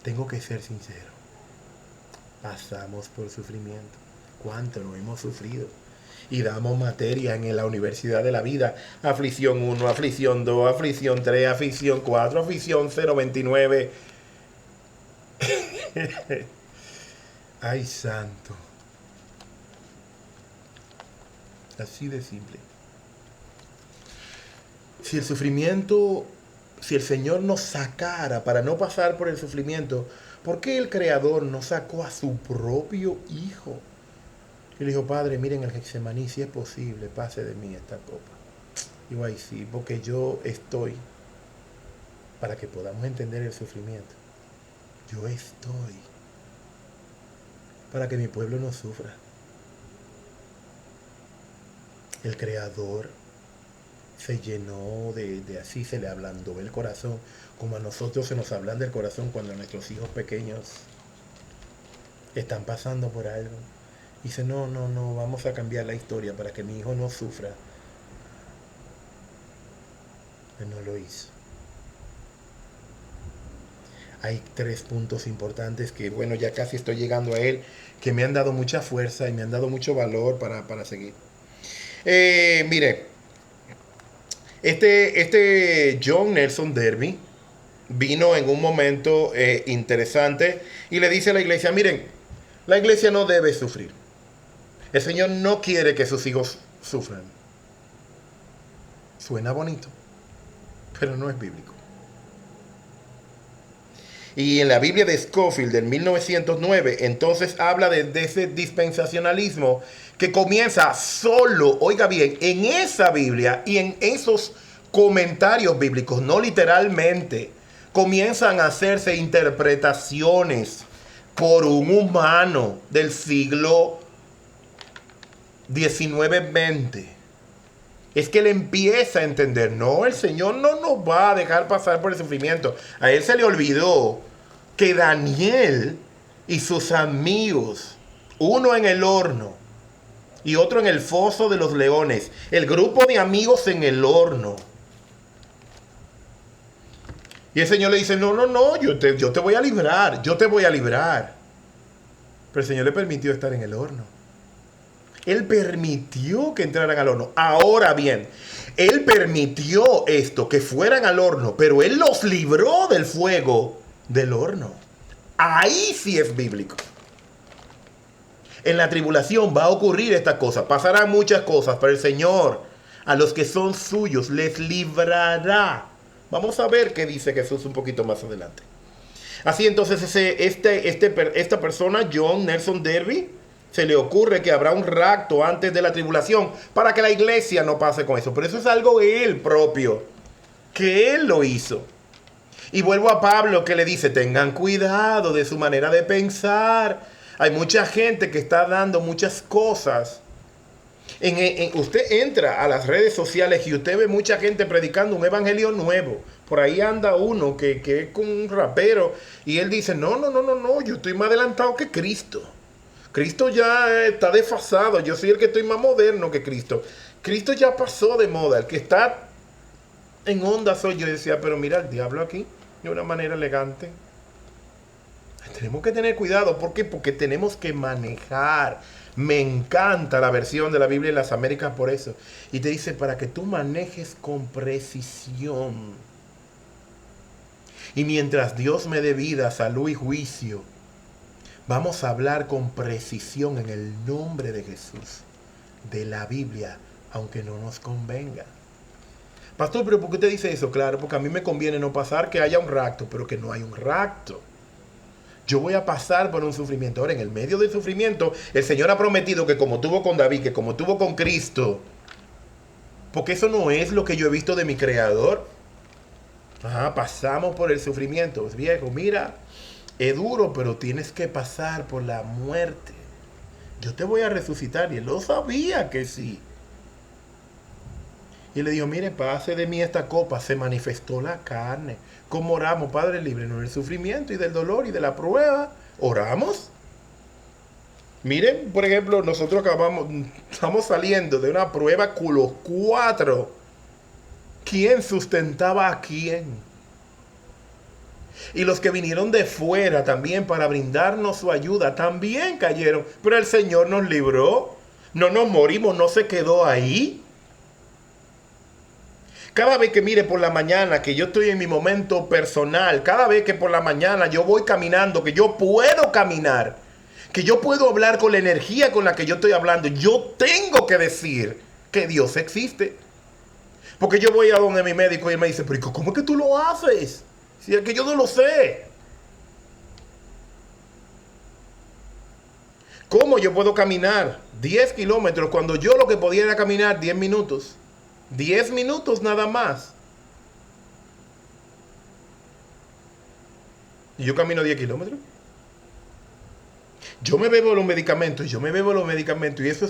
Tengo que ser sincero. Pasamos por sufrimiento. ¿Cuánto lo hemos sufrido? Y damos materia en la universidad de la vida. Aflicción 1, aflicción 2, aflicción 3, aflicción 4, aflicción 029. Ay, santo. Así de simple. Si el Señor nos sacara para no pasar por el sufrimiento, ¿por qué el Creador no sacó a su propio Hijo? Y le dijo: Padre, miren el Getsemaní, si es posible, pase de mí esta copa. Digo: ay, sí, porque yo estoy, para que podamos entender el sufrimiento, yo estoy para que mi pueblo no sufra. El Creador se llenó de así, se le ablandó el corazón, como a nosotros se nos ablanda el corazón cuando nuestros hijos pequeños están pasando por algo. Dice: no, vamos a cambiar la historia para que mi hijo no sufra. Él no lo hizo. Hay 3 puntos importantes que, bueno, ya casi estoy llegando a él, que me han dado mucha fuerza y me han dado mucho valor para seguir. Mire, este John Nelson Darby vino en un momento interesante y le dice a la iglesia: miren, la iglesia no debe sufrir. El Señor no quiere que sus hijos sufran. Suena bonito, pero no es bíblico. Y en la Biblia de Scofield del 1909, entonces habla de ese dispensacionalismo que comienza solo, oiga bien, en esa Biblia y en esos comentarios bíblicos, no literalmente, comienzan a hacerse interpretaciones por un humano del siglo XIX-XX. Es que él empieza a entender: no, el Señor no nos va a dejar pasar por el sufrimiento. A él se le olvidó que Daniel y sus amigos, uno en el horno y otro en el foso de los leones, el grupo de amigos en el horno. Y el Señor le dice: no, yo te voy a librar, yo te voy a librar. Pero el Señor le permitió estar en el horno. Él permitió que entraran al horno. Ahora bien, Él permitió esto, que fueran al horno, pero Él los libró del fuego del horno. Ahí sí es bíblico. En la tribulación va a ocurrir esta cosa. Pasarán muchas cosas, pero el Señor a los que son suyos les librará. Vamos a ver qué dice Jesús un poquito más adelante. Así entonces esta persona, John Nelson Darby, se le ocurre que habrá un rapto antes de la tribulación para que la iglesia no pase con eso. Pero eso es algo él propio, que él lo hizo. Y vuelvo a Pablo que le dice, tengan cuidado de su manera de pensar. Hay mucha gente que está dando muchas cosas. Usted entra a las redes sociales y usted ve mucha gente predicando un evangelio nuevo. Por ahí anda uno que es con un rapero y él dice, no, yo estoy más adelantado que Cristo. Cristo ya está desfasado, yo soy el que estoy más moderno que Cristo. Cristo ya pasó de moda, el que está en onda soy yo. Decía, pero mira el diablo aquí, de una manera elegante. Tenemos que tener cuidado, ¿por qué? Porque tenemos que manejar. Me encanta la versión de la Biblia en las Américas por eso. Y te dice, para que tú manejes con precisión. Y mientras Dios me dé vida, salud y juicio, vamos a hablar con precisión en el nombre de Jesús, de la Biblia, aunque no nos convenga. Pastor, ¿pero por qué te dice eso? Claro, porque a mí me conviene no pasar que haya un rapto, pero que no hay un rapto. Yo voy a pasar por un sufrimiento. Ahora, en el medio del sufrimiento, el Señor ha prometido que como tuvo con David, que como tuvo con Cristo, porque eso no es lo que yo he visto de mi Creador. Pasamos por el sufrimiento. Pues viejo, mira, es duro, pero tienes que pasar por la muerte. Yo te voy a resucitar. Y él lo sabía que sí. Y le dijo, mire, pase de mí esta copa. Se manifestó la carne. ¿Cómo oramos? Padre, líbranos del sufrimiento y del dolor y de la prueba. ¿Oramos? Miren, por ejemplo, nosotros estamos saliendo de una prueba con los 4. ¿Quién sustentaba a quién? Y los que vinieron de fuera también para brindarnos su ayuda también cayeron. Pero el Señor nos libró. No nos morimos, no se quedó ahí. Cada vez que mire por la mañana que yo estoy en mi momento personal, cada vez que por la mañana yo voy caminando, que yo puedo caminar, que yo puedo hablar con la energía con la que yo estoy hablando, yo tengo que decir que Dios existe. Porque yo voy a donde mi médico y él me dice, pero ¿cómo es que tú lo haces? Si es que yo no lo sé. ¿Cómo yo puedo caminar 10 kilómetros cuando yo lo que podía era caminar 10 minutos? 10 minutos nada más. Y yo camino 10 kilómetros. Yo me bebo los medicamentos. Y eso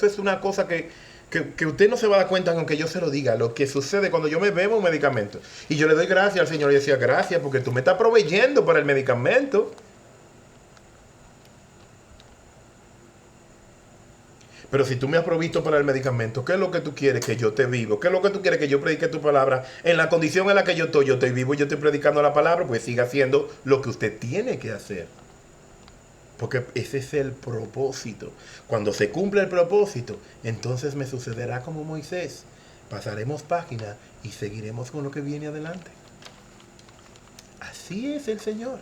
es una cosa que usted no se va a dar cuenta aunque yo se lo diga. Lo que sucede cuando yo me bebo un medicamento. Y yo le doy gracias al Señor y decía, gracias porque tú me estás proveyendo para el medicamento. Pero si tú me has provisto para el medicamento, ¿qué es lo que tú quieres que yo te vivo? ¿Qué es lo que tú quieres que yo predique tu palabra? En la condición en la que yo estoy vivo y yo estoy predicando la palabra, pues siga haciendo lo que usted tiene que hacer. Porque ese es el propósito. Cuando se cumple el propósito, entonces me sucederá como Moisés. Pasaremos página y seguiremos con lo que viene adelante. Así es el Señor.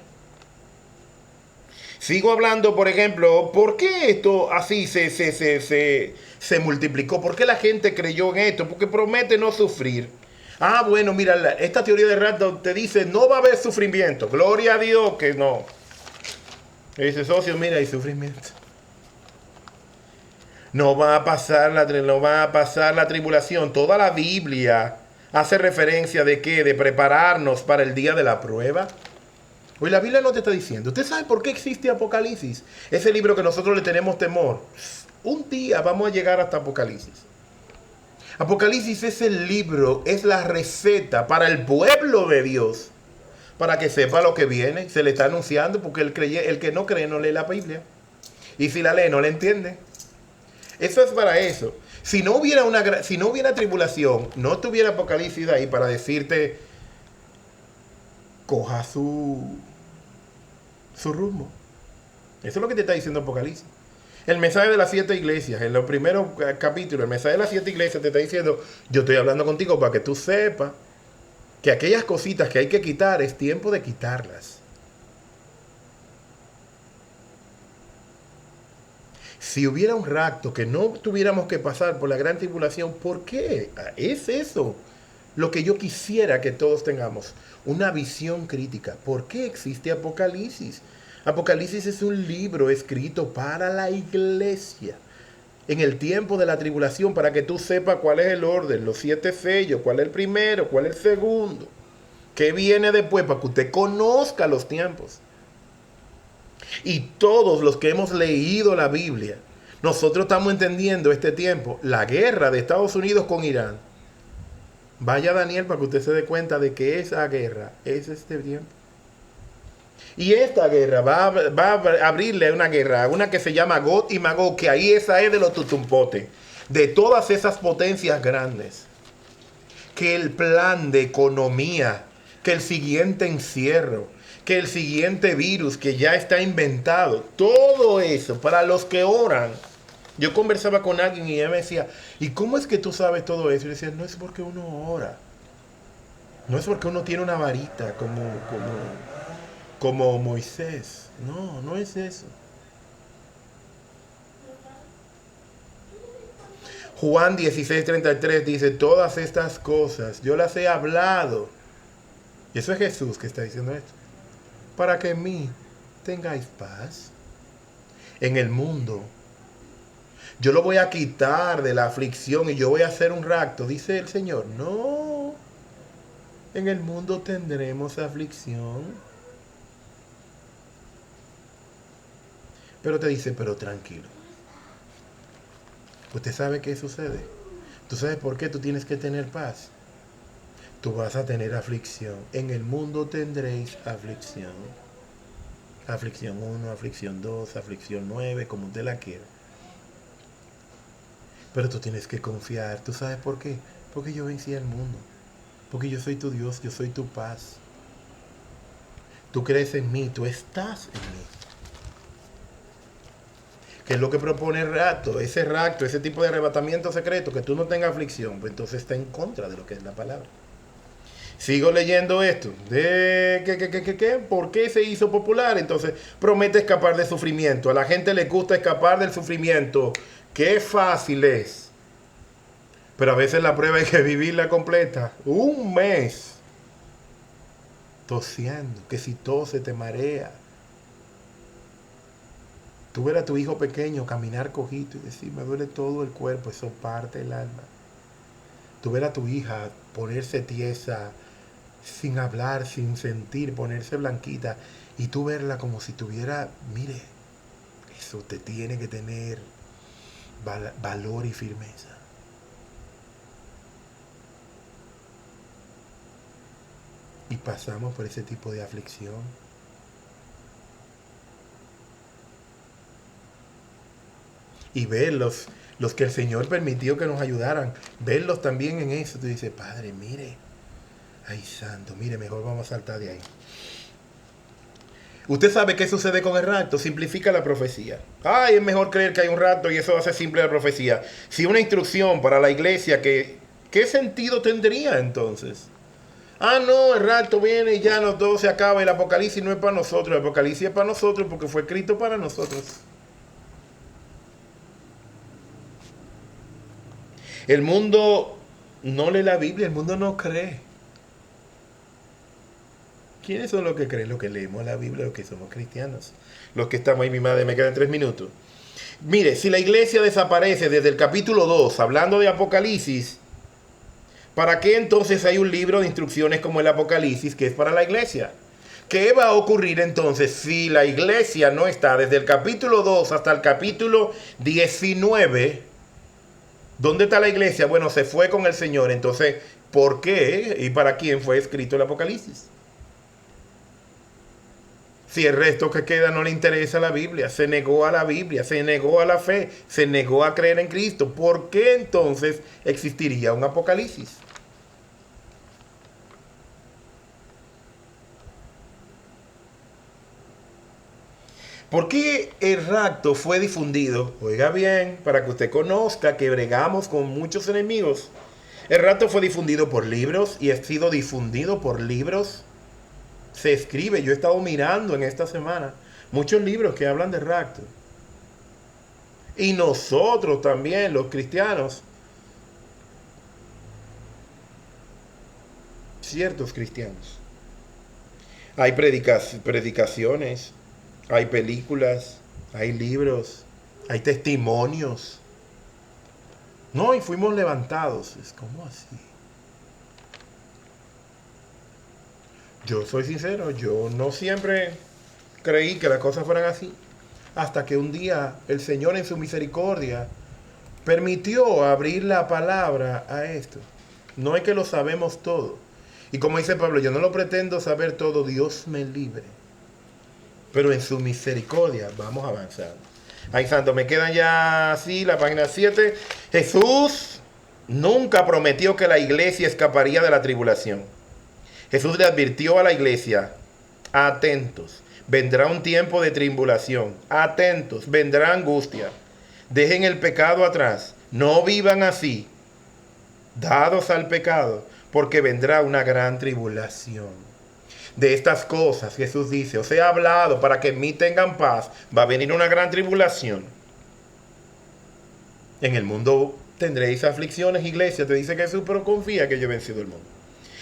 Sigo hablando, por ejemplo, ¿por qué esto así se multiplicó? ¿Por qué la gente creyó en esto? Porque promete no sufrir. Bueno, mira, esta teoría de rapto te dice, no va a haber sufrimiento. Gloria a Dios que no. Le dice, socio, mira, hay sufrimiento. No va a pasar la tribulación. Toda la Biblia hace referencia de ¿qué? De prepararnos para el día de la prueba. Hoy la Biblia no te está diciendo. ¿Usted sabe por qué existe Apocalipsis? Ese libro que nosotros le tenemos temor. Un día vamos a llegar hasta Apocalipsis. Apocalipsis es el libro, es la receta para el pueblo de Dios. Para que sepa lo que viene. Se le está anunciando porque el que no cree no lee la Biblia. Y si la lee no la entiende. Eso es para eso. Si no hubiera tribulación, no tuviera Apocalipsis ahí para decirte, coja su rumbo. Eso es lo que te está diciendo Apocalipsis. El mensaje de las 7 iglesias, en los primeros capítulos, el mensaje de las 7 iglesias te está diciendo, yo estoy hablando contigo para que tú sepas que aquellas cositas que hay que quitar es tiempo de quitarlas. Si hubiera un rapto que no tuviéramos que pasar por la gran tribulación, ¿por qué? Es eso lo que yo quisiera que todos tengamos, una visión crítica. ¿Por qué existe Apocalipsis? Apocalipsis es un libro escrito para la iglesia en el tiempo de la tribulación, para que tú sepas cuál es el orden, los 7 sellos, cuál es el primero, cuál es el segundo, qué viene después, para que usted conozca los tiempos. Y todos los que hemos leído la Biblia, nosotros estamos entendiendo este tiempo, la guerra de Estados Unidos con Irán. Vaya Daniel para que usted se dé cuenta de que esa guerra es este tiempo. Y esta guerra va a abrirle una guerra, una que se llama Gog y Magog, que ahí esa es de los tutumpotes, de todas esas potencias grandes. Que el plan de economía, que el siguiente encierro, que el siguiente virus que ya está inventado, todo eso para los que oran. Yo conversaba con alguien y él me decía, ¿y cómo es que tú sabes todo eso? Y yo decía, no es porque uno ora, no es porque uno tiene una varita como Moisés. No, no es eso. Juan 16:33 dice, todas estas cosas yo las he hablado. Y eso es Jesús que está diciendo esto. Para que en mí tengáis paz. En el mundo yo lo voy a quitar de la aflicción y yo voy a hacer un rapto, dice el Señor. No, en el mundo tendremos aflicción. Pero te dice, pero tranquilo. ¿Usted sabe qué sucede? ¿Tú sabes por qué tú tienes que tener paz? Tú vas a tener aflicción. En el mundo tendréis aflicción. Aflicción 1, aflicción 2, aflicción 9, como usted la quiera. Pero tú tienes que confiar. ¿Tú sabes por qué? Porque yo vencí al mundo. Porque yo soy tu Dios, yo soy tu paz. Tú crees en mí, tú estás en mí. ¿Qué es lo que propone el rapto? Ese rapto, ese tipo de arrebatamiento secreto, que tú no tengas aflicción, pues entonces está en contra de lo que es la palabra. Sigo leyendo esto. ¿Por qué se hizo popular? Entonces promete escapar del sufrimiento. A la gente le gusta escapar del sufrimiento. Qué fácil es. Pero a veces la prueba hay que vivirla completa. Un mes tosiendo, que si tose te marea. Tú ver a tu hijo pequeño caminar cojito y decir, me duele todo el cuerpo, eso parte el alma. Tú ver a tu hija ponerse tiesa, sin hablar, sin sentir, ponerse blanquita, y tú verla como si tuviera, mire, eso te tiene que tener valor y firmeza. Y pasamos por ese tipo de aflicción. Y verlos, los que el Señor permitió que nos ayudaran, verlos también en eso. Tú dices, Padre, mire, ay santo, mire, mejor vamos a saltar de ahí. Usted sabe qué sucede con el rapto, simplifica la profecía. Ay, es mejor creer que hay un rapto y eso hace simple la profecía. Si una instrucción para la iglesia, ¿qué sentido tendría entonces? Ah, no, el rapto viene y ya todo se acaba. El Apocalipsis no es para nosotros, el Apocalipsis es para nosotros porque fue escrito para nosotros. El mundo no lee la Biblia, el mundo no cree. ¿Quiénes son los que creen? Los que leemos la Biblia, los que somos cristianos. Los que estamos ahí, mi madre, me quedan 3 minutos. Mire, si la iglesia desaparece desde el capítulo 2, hablando de Apocalipsis, ¿para qué entonces hay un libro de instrucciones como el Apocalipsis que es para la iglesia? ¿Qué va a ocurrir entonces si la iglesia no está desde el capítulo 2 hasta el capítulo 19? ¿Dónde está la iglesia? Bueno, se fue con el Señor. Entonces, ¿por qué y para quién fue escrito el Apocalipsis? Si el resto que queda no le interesa la Biblia, se negó a la Biblia, se negó a la fe, se negó a creer en Cristo, ¿por qué entonces existiría un Apocalipsis? ¿Por qué el rapto fue difundido? Oiga bien, para que usted conozca que bregamos con muchos enemigos. El rapto fue difundido por libros y ha sido difundido por libros. Se escribe, yo he estado mirando en esta semana muchos libros que hablan de rapto. Y nosotros también, los cristianos, ciertos cristianos. Hay predicaciones, hay películas, hay libros, hay testimonios. No, y fuimos levantados. Es como así. Yo soy sincero, yo no siempre creí que las cosas fueran así. Hasta que un día el Señor en su misericordia permitió abrir la palabra a esto. No es que lo sabemos todo. Y como dice Pablo, yo no lo pretendo saber todo, Dios me libre. Pero en su misericordia vamos avanzando. Ay, santo, me quedan ya así, la página 7. Jesús nunca prometió que la iglesia escaparía de la tribulación. Jesús le advirtió a la iglesia, atentos, vendrá un tiempo de tribulación, atentos, vendrá angustia. Dejen el pecado atrás, no vivan así, dados al pecado, porque vendrá una gran tribulación. De estas cosas Jesús dice, os he hablado para que en mí tengan paz, va a venir una gran tribulación. En el mundo tendréis aflicciones, iglesia, te dice Jesús, pero confía que yo he vencido el mundo.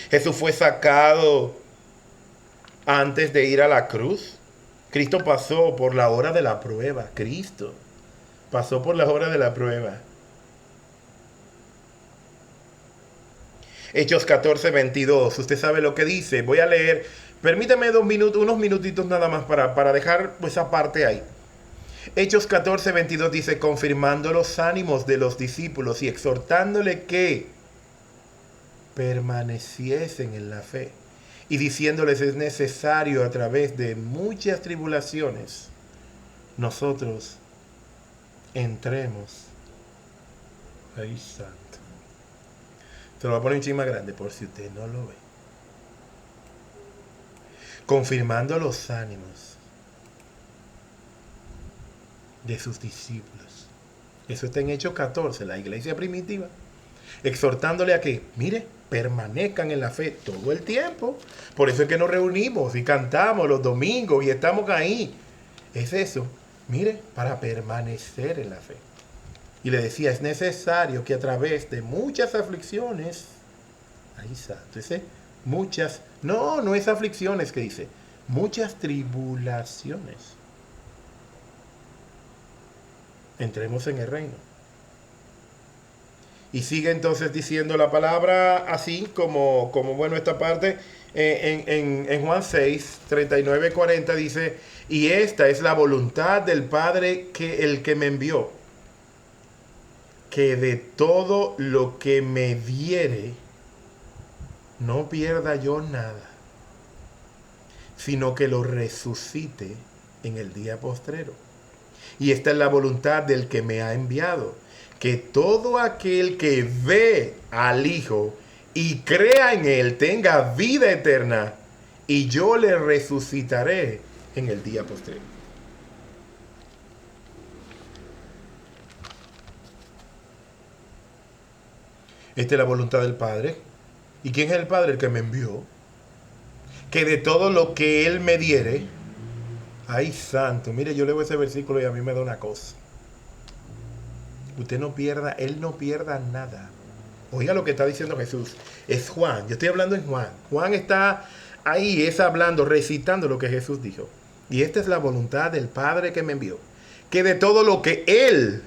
Jesús fue sacado antes de ir a la cruz. Cristo pasó por la hora de la prueba. Cristo pasó por la hora de la prueba. Hechos 14, 22. Usted sabe lo que dice. Voy a leer. Permítame unos minutitos nada más para dejar esa parte ahí. Hechos 14, 22 dice, confirmando los ánimos de los discípulos y exhortándole que permaneciesen en la fe. Y diciéndoles es necesario a través de muchas tribulaciones nosotros entremos. Ay, santo. Se lo voy a poner un chin más grande por si usted no lo ve. Confirmando los ánimos de sus discípulos. Eso está en Hechos 14, la iglesia primitiva. Exhortándole a que, mire, permanezcan en la fe todo el tiempo. Por eso es que nos reunimos y cantamos los domingos y estamos ahí. Es eso, mire, para permanecer en la fe. Y le decía, es necesario que a través de muchas aflicciones, ahí está, dice, no es aflicciones que dice, muchas tribulaciones, entremos en el reino. Y sigue entonces diciendo la palabra así como bueno, esta parte en Juan 6, 39, 40 dice, y esta es la voluntad del Padre que el que me envió, que de todo lo que me diere, no pierda yo nada, sino que lo resucite en el día postrero. Y esta es la voluntad del que me ha enviado, que todo aquel que ve al Hijo y crea en Él tenga vida eterna, y yo le resucitaré en el día postrero. Esta es la voluntad del Padre. ¿Y quién es el Padre? El que me envió. Que de todo lo que Él me diere, ay santo, mire, yo leo ese versículo y a mí me da una cosa. Usted no pierda, Él no pierda nada. Oiga lo que está diciendo Jesús. Es Juan, yo estoy hablando en Juan. Juan está ahí, es hablando, recitando lo que Jesús dijo. Y esta es la voluntad del Padre que me envió. Que de todo lo que Él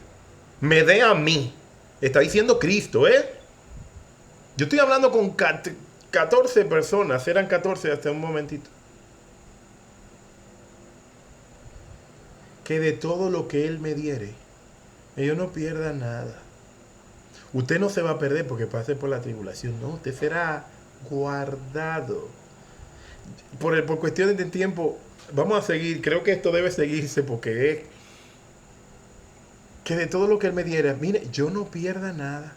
me dé a mí, está diciendo Cristo, ¿eh? Yo estoy hablando con 14 personas, eran 14 hasta un momentito. Que de todo lo que Él me diere, yo no pierda nada. Usted no se va a perder porque pase por la tribulación, no, usted será guardado. Por cuestiones de tiempo, vamos a seguir, creo que esto debe seguirse porque es que de todo lo que Él me diera, mire, yo no pierda nada,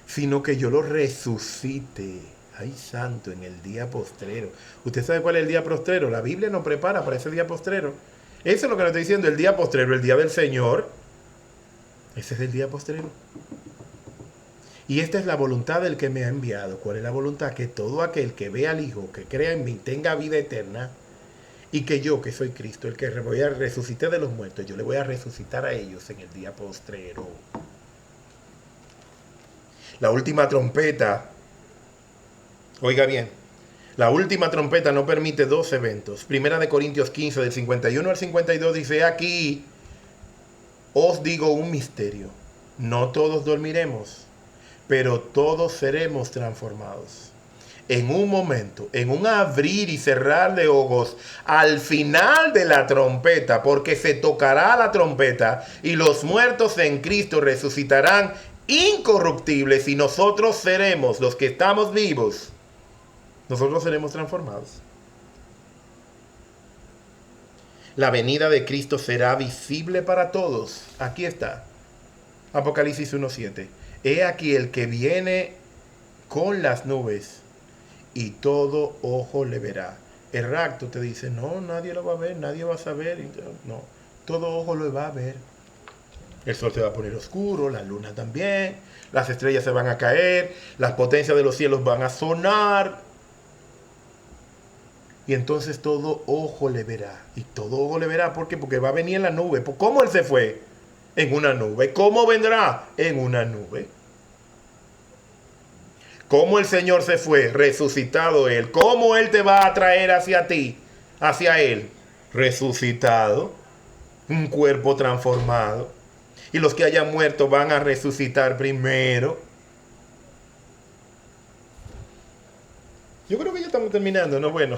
sino que yo lo resucite. Ay, santo, en el día postrero. ¿Usted sabe cuál es el día postrero? La Biblia nos prepara para ese día postrero. Eso es lo que nos está diciendo el día postrero, el día del Señor. Ese es el día postrero. Y esta es la voluntad del que me ha enviado. ¿Cuál es la voluntad? Que todo aquel que vea al Hijo, que crea en mí, tenga vida eterna. Y que yo, que soy Cristo, el que voy a resucitar de los muertos, yo le voy a resucitar a ellos en el día postrero. La última trompeta, oiga bien, la última trompeta no permite dos eventos. Primera de Corintios 15, del 51 al 52 dice: aquí os digo un misterio. No todos dormiremos, pero todos seremos transformados. En un momento, en un abrir y cerrar de ojos, al final de la trompeta, porque se tocará la trompeta y los muertos en Cristo resucitarán incorruptibles y nosotros seremos, los que estamos vivos, nosotros seremos transformados. La venida de Cristo será visible para todos. Aquí está. Apocalipsis 1:7. He aquí el que viene con las nubes y todo ojo le verá. El rapto te dice, no, nadie lo va a ver, nadie va a saber. No, todo ojo lo va a ver. El sol se va a poner oscuro, la luna también, las estrellas se van a caer, las potencias de los cielos van a sonar. Y entonces todo ojo le verá. Y todo ojo le verá, ¿por qué? Porque va a venir en la nube. ¿Cómo él se fue? En una nube. ¿Cómo vendrá? En una nube. ¿Cómo el Señor se fue? Resucitado Él. ¿Cómo Él te va a traer hacia ti? Hacia Él. Resucitado. Un cuerpo transformado. Y los que hayan muerto van a resucitar primero. Yo creo que ya estamos terminando, ¿no? Bueno.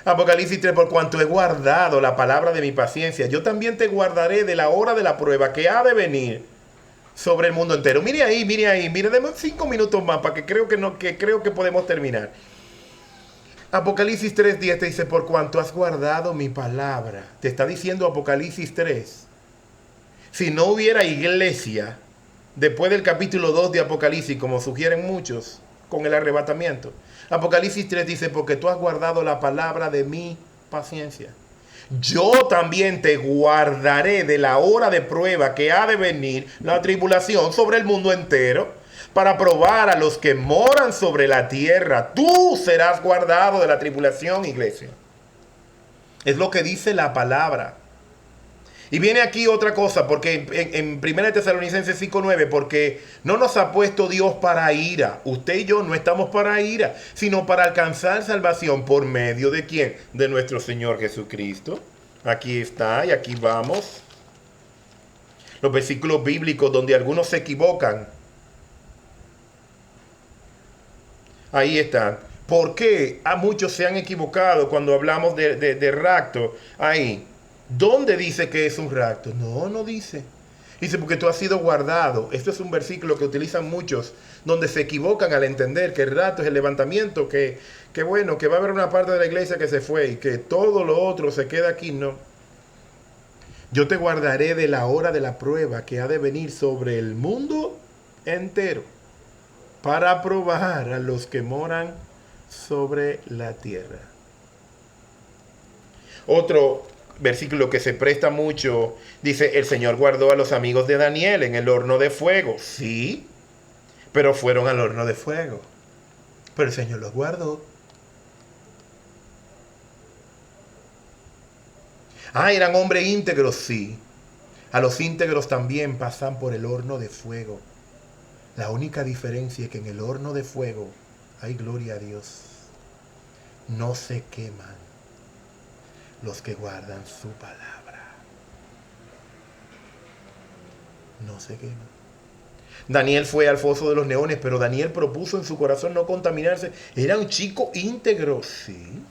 Apocalipsis 3, por cuanto he guardado la palabra de mi paciencia, yo también te guardaré de la hora de la prueba que ha de venir sobre el mundo entero. Mire ahí, deme 5 minutos más para que creo que podemos terminar. Apocalipsis 3:10 te dice, por cuanto has guardado mi palabra. Te está diciendo Apocalipsis 3. Si no hubiera iglesia después del capítulo 2 de Apocalipsis, como sugieren muchos, con el arrebatamiento. Apocalipsis 3 dice, porque tú has guardado la palabra de mi paciencia. Yo también te guardaré de la hora de prueba que ha de venir, la tribulación sobre el mundo entero, para probar a los que moran sobre la tierra. Tú serás guardado de la tribulación, iglesia. Es lo que dice la palabra. Y viene aquí otra cosa, porque en 1 Tesalonicenses 5:9, porque no nos ha puesto Dios para ira. Usted y yo no estamos para ira, sino para alcanzar salvación por medio de ¿quién? De nuestro Señor Jesucristo. Aquí está, y aquí vamos. Los versículos bíblicos donde algunos se equivocan. Ahí están. ¿Por qué a muchos se han equivocado cuando hablamos de rapto? Ahí. ¿Dónde dice que es un rapto? No, no dice. Dice, porque tú has sido guardado. Esto es un versículo que utilizan muchos, donde se equivocan al entender que el rapto es el levantamiento, que bueno, que va a haber una parte de la iglesia que se fue y que todo lo otro se queda aquí. No. Yo te guardaré de la hora de la prueba que ha de venir sobre el mundo entero, para probar a los que moran sobre la tierra. Otro versículo que se presta mucho, dice, el Señor guardó a los amigos de Daniel en el horno de fuego. Sí, pero fueron al horno de fuego. Pero el Señor los guardó. Eran hombres íntegros, sí. A los íntegros también pasan por el horno de fuego. La única diferencia es que en el horno de fuego, hay gloria a Dios, no se queman los que guardan su palabra. No se queman. Daniel fue al foso de los leones, pero Daniel propuso en su corazón no contaminarse. Era un chico íntegro, sí.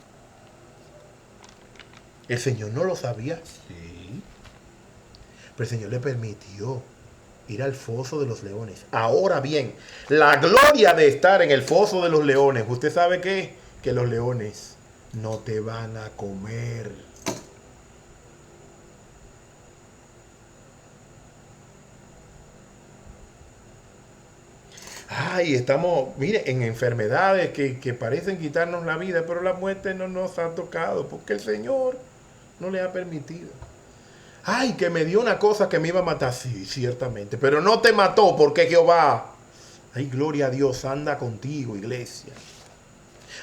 El Señor no lo sabía, sí. Pero el Señor le permitió ir al foso de los leones. Ahora bien, la gloria de estar en el foso de los leones, ¿usted sabe qué? Que los leones no te van a comer. Estamos, mire, en enfermedades que parecen quitarnos la vida, pero la muerte no nos ha tocado, porque el Señor No le ha permitido. Ay, que me dio una cosa que me iba a matar. Sí, ciertamente. Pero no te mató porque Jehová, ay, gloria a Dios, anda contigo, iglesia.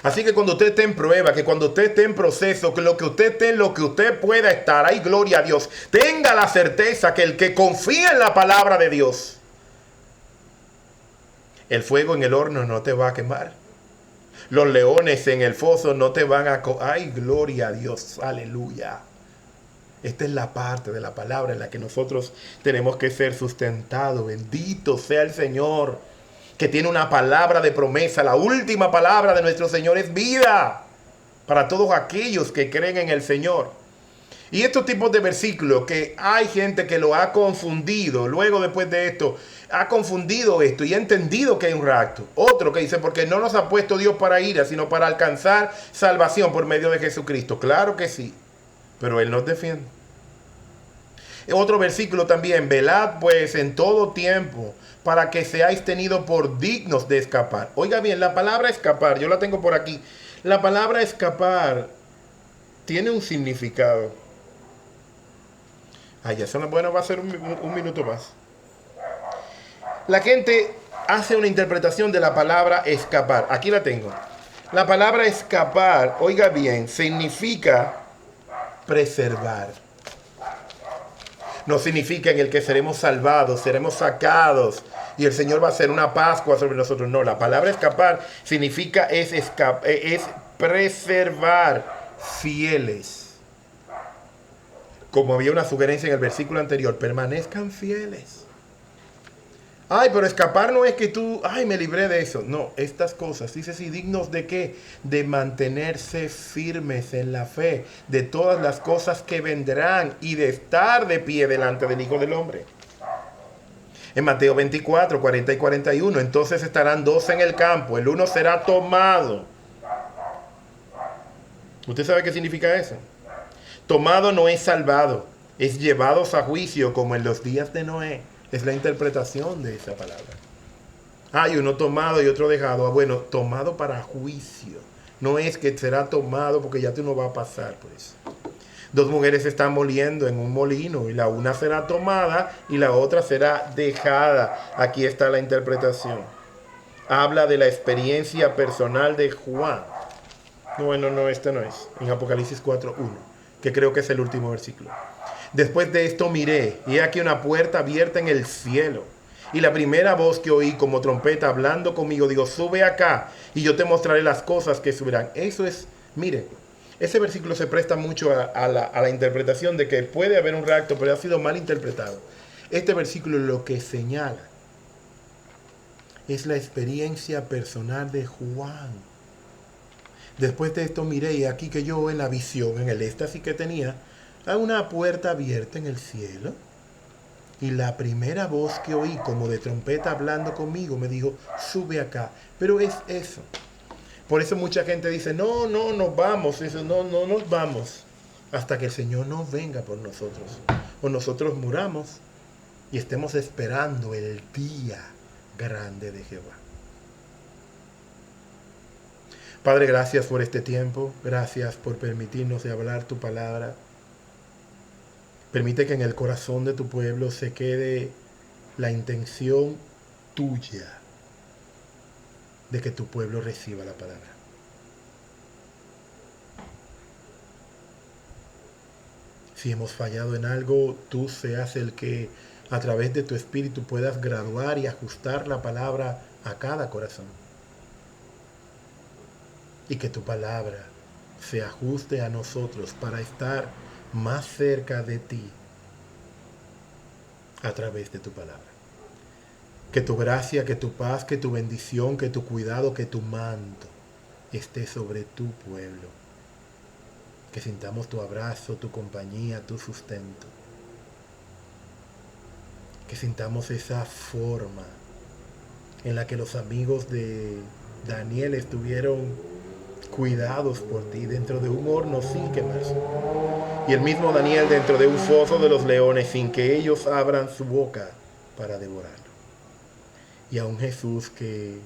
Así que cuando usted esté en prueba, que cuando usted esté en proceso, que lo que usted esté, en lo que usted pueda estar, ay, gloria a Dios, tenga la certeza que el que confía en la palabra de Dios, el fuego en el horno no te va a quemar. Los leones en el foso no te van a... ay, gloria a Dios, aleluya. Esta es la parte de la palabra en la que nosotros tenemos que ser sustentados. Bendito sea el Señor, que tiene una palabra de promesa. La última palabra de nuestro Señor es vida para todos aquellos que creen en el Señor. Y estos tipos de versículos que hay gente que lo ha confundido, luego después de esto, ha confundido esto y ha entendido que hay un rapto. Otro que dice, porque no nos ha puesto Dios para ira, sino para alcanzar salvación por medio de Jesucristo. Claro que sí, pero Él nos defiende. Otro versículo también, velad pues en todo tiempo, para que seáis tenidos por dignos de escapar. Oiga bien, la palabra escapar, yo la tengo por aquí. La palabra escapar tiene un significado. Ay, eso no, bueno, va a ser un minuto más. La gente hace una interpretación de la palabra escapar. Aquí la tengo. La palabra escapar, oiga bien, significa preservar. No significa en el que seremos salvados, seremos sacados y el Señor va a hacer una Pascua sobre nosotros. No, la palabra escapar significa es preservar, fieles. Como había una sugerencia en el versículo anterior, permanezcan fieles. Ay, pero escapar no es que tú, ay, me libré de eso. No, estas cosas, dice así, dignos de qué? De mantenerse firmes en la fe, de todas las cosas que vendrán y de estar de pie delante del Hijo del Hombre. En Mateo 24, 40 y 41, entonces estarán dos en el campo, el uno será tomado. ¿Usted sabe qué significa eso? Tomado no es salvado, es llevados a juicio como en los días de Noé. Es la interpretación de esa palabra. Hay uno tomado y otro dejado. Bueno, tomado para juicio. No es que será tomado porque ya tú no vas a pasar por eso. Dos mujeres se están moliendo en un molino y la una será tomada y la otra será dejada. Aquí está la interpretación. Habla de la experiencia personal de Juan. No, esta no es. En Apocalipsis 4:1, que creo que es el último versículo. Después de esto miré, y he aquí una puerta abierta en el cielo. Y la primera voz que oí como trompeta hablando conmigo, digo, sube acá y yo te mostraré las cosas que subirán. Eso es, mire, ese versículo se presta mucho a la interpretación de que puede haber un rapto, pero ha sido mal interpretado. Este versículo lo que señala es la experiencia personal de Juan. Después de esto miré, y aquí que yo en la visión, en el éxtasis que tenía, a una puerta abierta en el cielo, y la primera voz que oí como de trompeta hablando conmigo me dijo, sube acá. Pero es eso. Por eso mucha gente dice, no nos vamos. Eso, no nos vamos hasta que el Señor no venga por nosotros, o nosotros muramos y estemos esperando el día grande de Jehová. Padre, gracias por este tiempo, gracias por permitirnos de hablar tu palabra. Permite que en el corazón de tu pueblo se quede la intención tuya de que tu pueblo reciba la palabra. Si hemos fallado en algo, tú seas el que a través de tu espíritu puedas graduar y ajustar la palabra a cada corazón. Y que tu palabra se ajuste a nosotros para estar más cerca de ti a través de tu palabra. Que tu gracia, que tu paz, que tu bendición, que tu cuidado, que tu manto esté sobre tu pueblo. Que sintamos tu abrazo, tu compañía, tu sustento. Que sintamos esa forma en la que los amigos de Daniel estuvieron cuidados por ti dentro de un horno sin quemarse. Y el mismo Daniel dentro de un foso de los leones sin que ellos abran su boca para devorarlo. Y aún Jesús que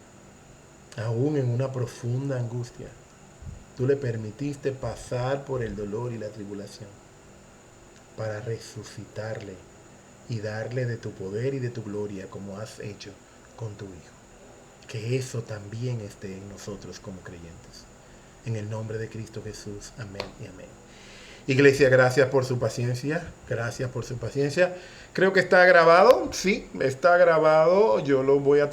aún en una profunda angustia tú le permitiste pasar por el dolor y la tribulación para resucitarle y darle de tu poder y de tu gloria como has hecho con tu Hijo. Que eso también esté en nosotros como creyentes. En el nombre de Cristo Jesús. Amén y amén. Iglesia, gracias por su paciencia. Gracias por su paciencia. Creo que está grabado. Sí, está grabado. Yo lo voy a